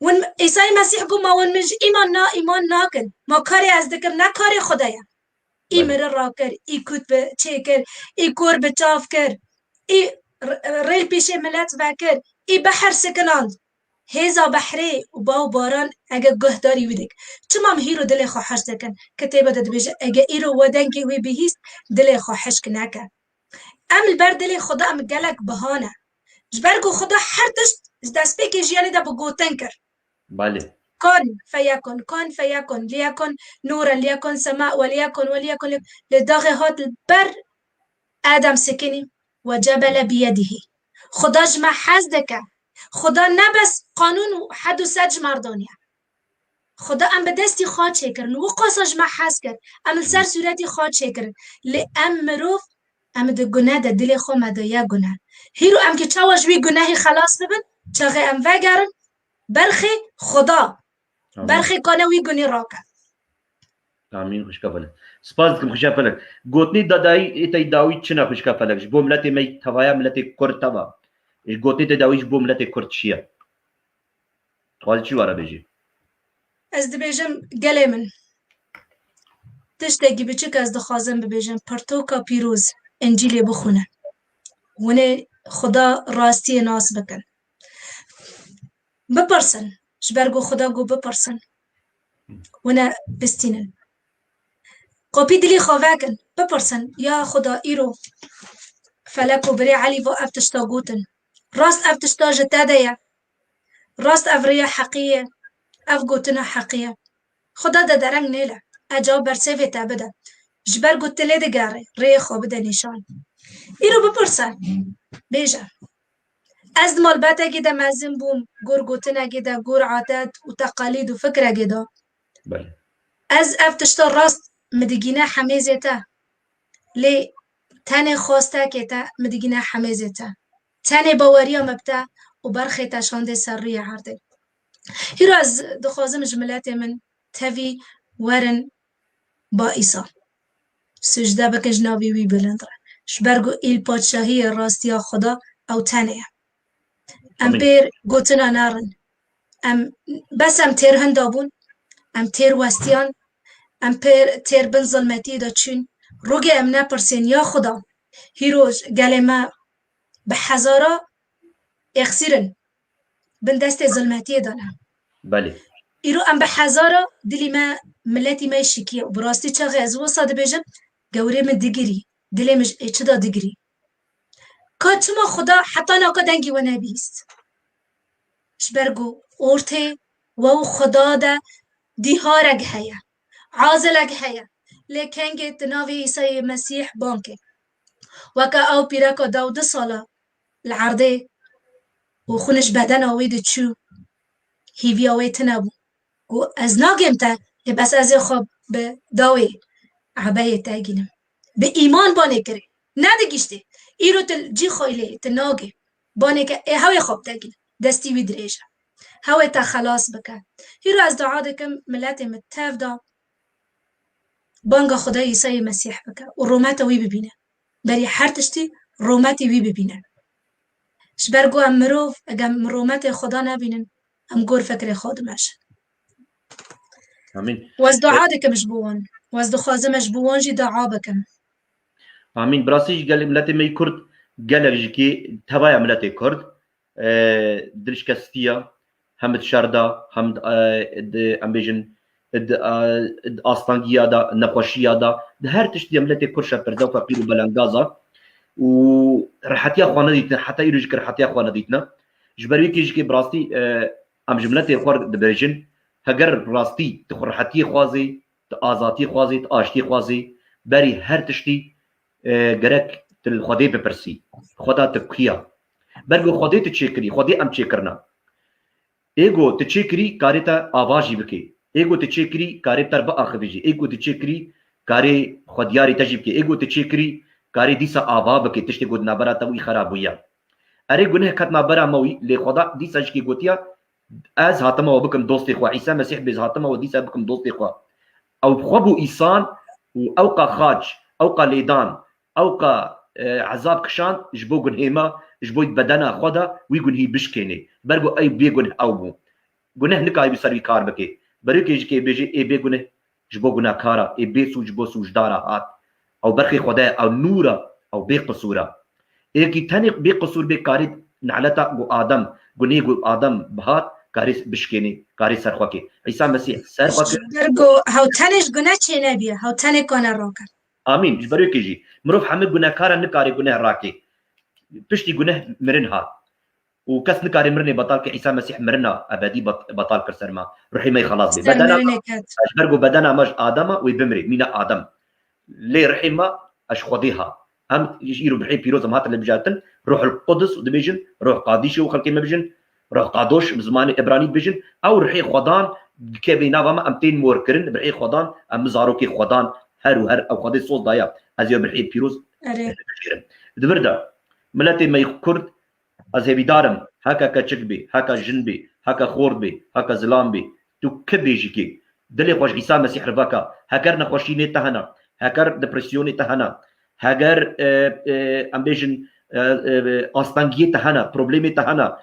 ون عیسی مسیح گو ما ون مش ایمان ناکن ما کاری از دکم نه کاری خدایا ای مره را کر ای کود به چه کر ای کور به چاف کر ای ریل پیش ملت وکر ای بحر سکناند هیزا بحری و باو باران اگه گهداری ویدک چما هیرو دل خواهش دکن کتیبه داد بیشه اگه ایرو ودنگی وی بهیست دل خواهش کنکه امل بر دل خدا ام گلک بهانه جبرگو خدا هر تشت دست پیک جیانی دا بگوتن کر بله كن فيكن ليكن نورا ليكن سماء وليكن لداغهات البر آدم سكني وجبل بيده خدا جمع حزدك خدا نبس قانون حد و سج مردانيا خدا ام بدستی خواد چکرن و قاسا جمع حز کرد ام سر صورتی خواد چکرن لی ام مروف ام ده گناه ده دل خو مدایا گناه هیرو ام که چاواش وی گناهی خلاص ببن چاقه ام وگرن برخي خدا برخي كانوي گوني راكا امين خوش كفلك سپاسكم خوش كفلك گوتني داداي ايتاي داوي چنا خوش كفلك بو ملتي مي توايا ملتي كورتوا گوتني داوي بو ملتي كورتشيا توال چي وارا بيجي از دبيجم گلمن تشتاقي بچك از دخازم ببيجم پرتوكا بيروز انجيلي بخونه ونه خدا راستی ناس بکن بپرسن جبرگو خدا گو بپرسن ونا بستینن قوپی دلی خواهکن بپرسن یا خدا ایرو فلکو بری علی و افتشتا گوتن راست افتشتا جتاده راست افریا حقیه اف گوتنا حقیه خدا ده درنگ نیله اجا برسیوی تابده جبرگو تلی دگاره ری خواب ده نشان ایرو بپرسن بیجا از مالبات اگه مزن بوم گور گوتن اگه گور عادت و تقالید و فکر اگه بله از افتشتا راست مدگینه حمیزه تا لی تنه خواسته که تا مدگینه حمیزه تا تنه باوریا مبتا و برخی تشانده سر روی عرده هیرو از دخوازم جملات من تاوی ورن با ایسا سجده بکن جنابی وی بلندره شبرگو ایل پادشاهی راستی خدا او تنه ام بیر گوتنا نارن ام بس ام تیر هندابون ام تیر وستیان ام تیر بن ظلمتی دا چون روگی ام نپرسین یا خدا هیروش گله ما به هزارا اخسیرن بن دست ظلمتی دانه بله ایرو ام به هزارا دلی ما ملتی ما شکیه و براستی چاقه از وصاده بیجم گوری من دگیری دلی مش چه دا دگیری کاتما خدا حتی ناکا دنگی و نبیست شبرگو اورته و خدا دا دیهارگ هیا عازلگ هیا لیکنگه تناوی عیسی مسیح بانکه وکا او پیرکا داود سالا العرضه و خونش بدن آوید چو هیوی آوید تنبو گو از ناگم تا بس از خواب به داوی عبایه تاگینم به ایمان بانه کره ندگیشته ایرو تل جی خویله تناگه بانه که هاوی خواب تاگینم دستی وی دریجه هاوی تا خلاص بکن هیرو از دعا دکم ملت متف دا بانگا خدا عیسی مسیح بکن و رومت وی ببینه بری هر تشتی رومت وی ببینه شبرگو ام مروف اگم رومت خدا نبینن ام گور فکر خودمش امين واز دعا دکم جبوان واز دخوازم جبوان جی دعا بکم امين براسيش قال ملاتي مي كرد قال جيكي تبايا ملاتي كرد درش كاستيا هم شردا هم امبيجن استانجيا دا نقوشيا دا هر تشتي ملاتي كرشا بردو فقير بلانغازا ورحتيا اخوانا ديتنا حتى يرجك رحتيا اخوانا ديتنا جبروي كيجي براستي ام جملتي خور دبرجن هگر براستي تخرحتي خوازي تازاتي خوازي تاشتي خوازي بري هر تشتي گرک تل خدای بپرسی خدا تکیا برگو خدای تچکری خدای ام چکرنا ایگو تچکری کاری تا آوازی بکی ایگو تچکری کاری تربا آخویجی ایگو تچکری کاری خدیاری تجیب کی ایگو تچکری کاری دیسا آوا بکی تشتی گود نبرا توی خراب ہویا اره گناه کت نبرا موی لی خدا دیسا جکی گوتیا از هاتما و بکم دوستی خوا عیسی مسیح بیز هاتما و دیسا بکم دوستی خوا او خبو ایسان و اوقا خاج اوقا لیدان اوقا عذاب کشان جبو گنهما جبو بدنا خدا وی گنهی بشکنه برگو ای بی گنه او بو گنه نکای بسری کار بکی برو که جکی بیجی ای بی گنه جبو گناه کارا ای بی سوج بو سوج دارا هات او برخی خدا او نورا او بی قصورا ایکی تنی بی قصور بی کاری نعلتا گو آدم گنه گو آدم بهات کاری بشکنه کاری سرخوکی عیسی مسیح سرخوکی برگو هاو تنش گناه چه نبیه هاو تنه کنه راکن آمين جبرو كيجي مروف حمد جناه كارا نكاري جناه راكي بشتي جناه مرنها وكس نكاري مرني بطال كعيسى مسيح مرنا ابدي بطال كرسرما روحي ما خلاص بي بدنا اشبرقو بدنا مج ادم ويبمري مينا ادم لي رحمه اش خديها هم يجيروا بحي بيروز مهات اللي بجاتن روح القدس ودبيجن روح قاديش وخلقي ما بيجن روح قادوش بزمان ابراني بيجن او روحي خدان كيبينا ما امتين موركرن بحي خدان ام زاروكي خدان هر وهر او خدي صوت ضايع از يوم الحين بيروز دبردا ملاتي ما يكرد از هبي دارم هكا كتشكبي هكا جنبي هكا خوردبي هكا زلامبي تو كبيجيكي دلي خوش عيسى مسيح رفاكا هكر نخوشيني تهنا هكر دبرسيوني تهنا هكر امبيجن استانجي تهنا بروبليمي تهنا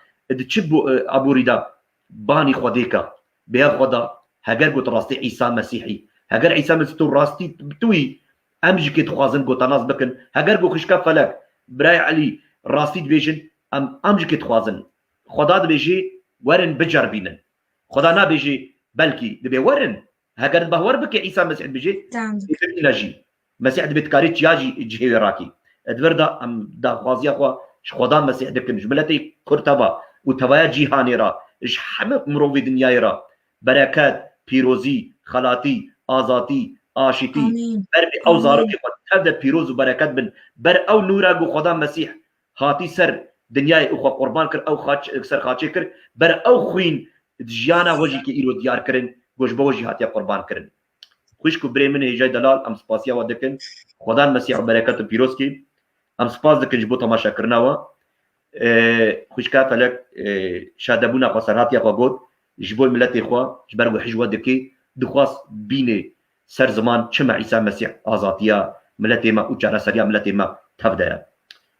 تشبو ابو ريدا باني خديكا بيا خدا هكر قلت راستي عيسى مسيحي هگر عیسی مسیح تو راستی توی امجی که تخوازن گو تناز بکن هگر گو خشکا فلک برای علی راستي دبيجن ام جي كتخوازن خدا دبيجي ورن بجربينن خدا نا بيجي بلكي دبي ورن هكذا بهور بك عيسى مسيح بيجي يفهمني لاجي مسيح دبي تكاريت ياجي جهي راكي ادوردا ام دا خوازيا خو خدا مسيح دكن جملتي كرتبا وتوايا جيهاني را اش حم مروي دنياي را بركات بيروزي خلاطي آزاتی آشتی بر به او زارکی خود تبدأ پیروز و برکت بن بر او نورا گو خدا مسیح هاتی سر دنیای او قربان کر او سر خاچه کر بر او خوین جیانا وجی که ایرو دیار کرن گوش بوجی هاتی قربان کرن خوش کو بريمن هجاي دلال ام سپاسیا ودکن خدا مسیح و برکت و پیروز کی ام سپاس دکن جبو تماشا کرناوا خوش کا فلک شادبونا قصرات یا قود جبو ملت خو جبر حجوه دکی دخواست بینه سر زمان چما عیسی مسیح آزادیا ملت ما و چارا سریا ملت ما تبدا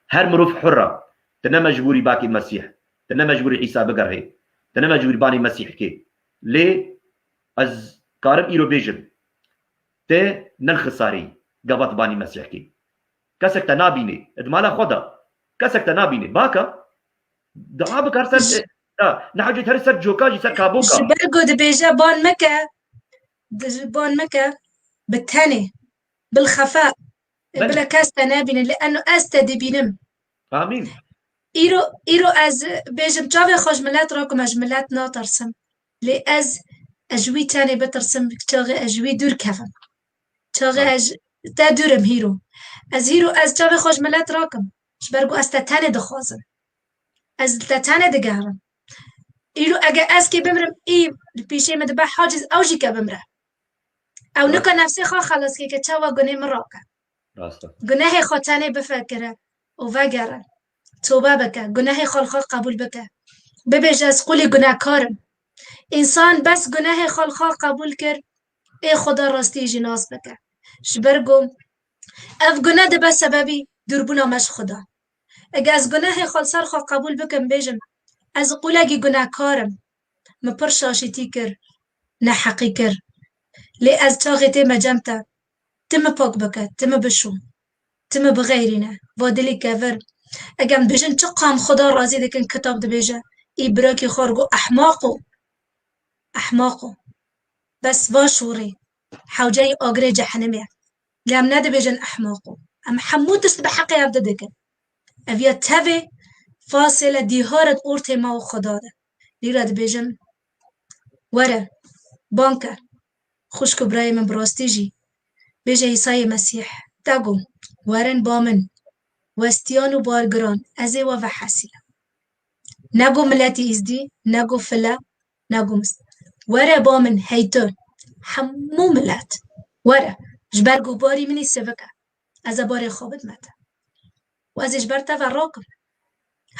هر مروف حره تنا مجبوری باقی مسیح تنا مجبوری عیسی بگره تنا مجبوری بانی مسیح کی لی از کارم ایرو بیجم ته نن خساری قبط بانی مسیح کی کسک تنابینه ادمالا خدا کسک تنابینه باکا دعا بکار سر نحاجة هر سر جوكاجي سر كابوكا شبرقو دبيجا بون مكة بالتاني بالخفاء بلا كاس تنابين لأنه أستدي بينم آمين إيرو أز بيجم جافي خوش ملات راكم أجملات ناطرسم لي أز أجوي تاني بترسم تاغي أجوي دور كفم تاغي تا دورم هيرو أز جافي خوش ملات راكم شبرقو أز تتاني دخوازم أز تتاني دقارم إيرو أجا أسكي بمرم البيشي مدبا حاجز أوجي كبمره أو نكا نفسي خلاص كي كتشاوا قني مراكا قناهي خوتاني بفكره وفقره توبة بكا قناهي خلقا قبول بكا ببجاز قولي قناه كارم إنسان بس قناهي خلقا قبول كر إيه خدا راستي جناس بكا شبرقو أف قناه دبا سببي دربونا مش خدا اگه گناه خالصار خو قبول بکم بیجم از قولگی گناه کارم مپر شاشتی کر نه حقی کر لی از تاغیتی مجمتا تم پاک بکد تم بشو تم بغیرینه وادلی کفر اگم بیجن چه قام خدا رازی دکن کتاب ده بیجه ای براکی خارگو احماقو بس واشوري حوجي آگره جهنمية لام نده بيجن أحماقو أم حموتست بحقي عبد دكن أفيا تافي فاصلة ديهارت أورتي ماو خداده ليراد بيجن ورا بانكا خوشكو براي من براستيجي بيجي عيسى مسيح تاقو ورن بامن وستيانو بارگران أزي وفحسيلا ناقو ملاتي إزدي ناقو فلا ناقو مست ورا بامن هيتو حمو ملات ورا جبرگو باري مني سفكا از باري خوابت متا و از جبرتا و راكم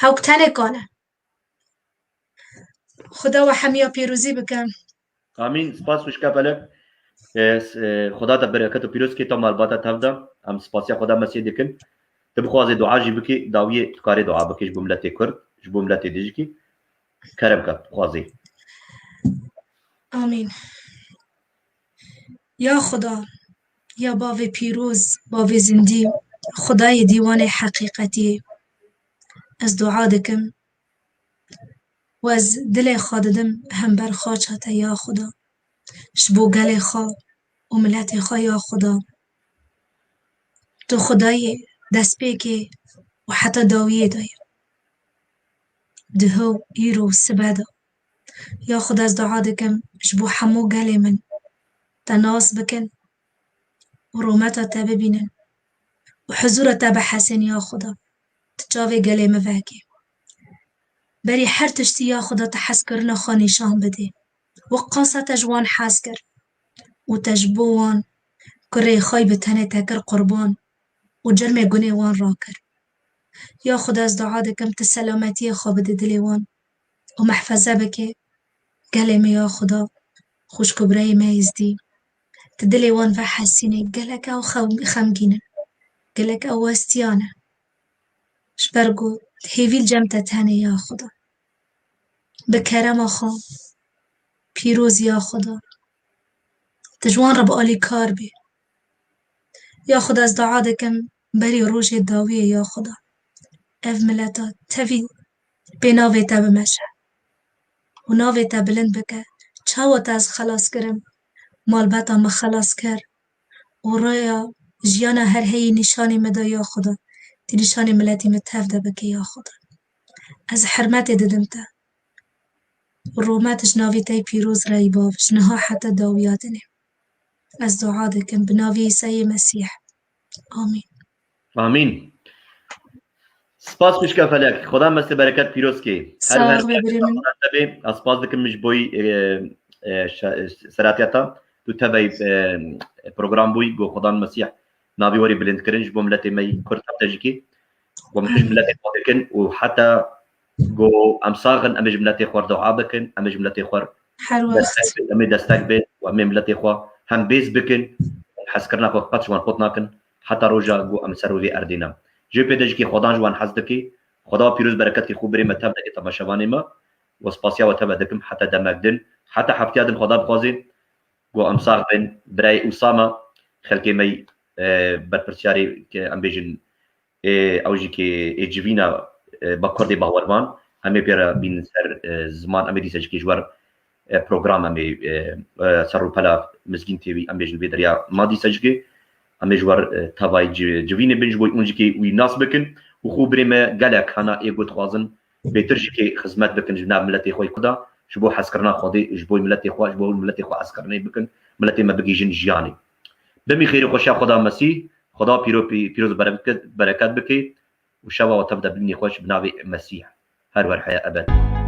هاوك تاني كانه خدا و حميا پیروزی بکن آمین سپاس وش کپلک خدا تا برکت و پیروز کی تا مالباتا تفدا ام سپاسیا خدا مسیح دکن تبخواز دعا جی بکی داوی کاری دعا بکیش بملت کرد بملت دیجکی کرم کت خوازی آمین یا خدا یا باوی پیروز باوی زندی خدای دیوان حقیقتی از دعا دکم و از دل خاددم هم بر خاچ هتا یا خدا شبو گل خوا و ملت خوا یا خدا تو خدای دست پیکی و حتی داویه دایم دهو ایرو سبادا یا خدا از دعا دکم شبو حمو گل من تناس بکن و رومتا تا ببینن و حضورتا بحسن یا خدا تجاوی گل مفاکی بری هر تشتی یا خدا تحس کرنا خانیشان بده و قاصة تجوان حاس کر و تجبوان کره خای بتنه تکر قربان و جرم گنه وان را کر یا خدا از دعا دکم تسلامتی خواب دلی وان و محفظه بکه گلم یا خدا خوش کبرای میزدی تدلی وان و حسینه گلک او خمگینه گلک او وستیانه شبرگو هیویل جمت تنه یا خدا بکرم خوا پیروز یا خدا تجوان رب آلی کار بی یا خدا از دعا دکم بری روش داویه یا خدا اف ملتا تفي بناوي تا بمشى وناوي تا بلند بك چاو تاز خلاص کرم مال بتا ما خلاص کر ورايا جيانا هر هي نشاني مدى يا خدا دي نشاني ملتي متهفدة بك يا خدا از حرمتي ددمتا والروماتش ناوي تاي بيروز رايباف شنها حتى داوياتني از دعا دكم بناوي سي مسيح آمين آمين. سپاس مشکل فلک خدا مست برکت پیروز کی هر ببرمن تبي اسپاس دکم مش بوی سراتیاتا تو تبي پروگرام بوی گو خدا مسیح نابي وري بلند كرنج بملتي مي كرت تجيكي ومحج ملتي قادكن وحتى جو امصاغن ام جملتي خور دعابكن ام جملتي خور حلوة ام دستقبل وام ملتي خو هم بيز بكن حسكرنا خو قطش وان قطناكن حتى روجا جو ام سروي اردينا جو بيدجكي خدان جوان حزدكي خدا بيروز بركتكي خو بري متاب دكي تماشواني ما وسباسيا وتبدكم حتى دمجدن حتى حفتيادم خدا بخازين جو امصاغ بن براي اسامه خلكي مي برپرسیاری که ام بیجن اوجی که اجوینا با کردی باورمان همه پیرا بین سر زمان ام دیسج که جوار پروگرام ام سر رو پلا مسکین تیوی ام بیجن بدریا ما دیسج که ام جوار تابای جوین بنج بوی اونجی که وی ناس بکن و خوب بریم گلک هنا ایگو توازن بهترش که خدمت بکن جناب ملتی خوی کدا شبو حسکرنا خودی جبو ملتی خو جبو ملتی خو حسکرنی بکن ملتی ما بگیجن جیانی بمي خير وخشا خدا مسيح خدا بيروز بركات بكي وشوا وتبدا بني خوش بنابي مسيح هر ور حياه ابد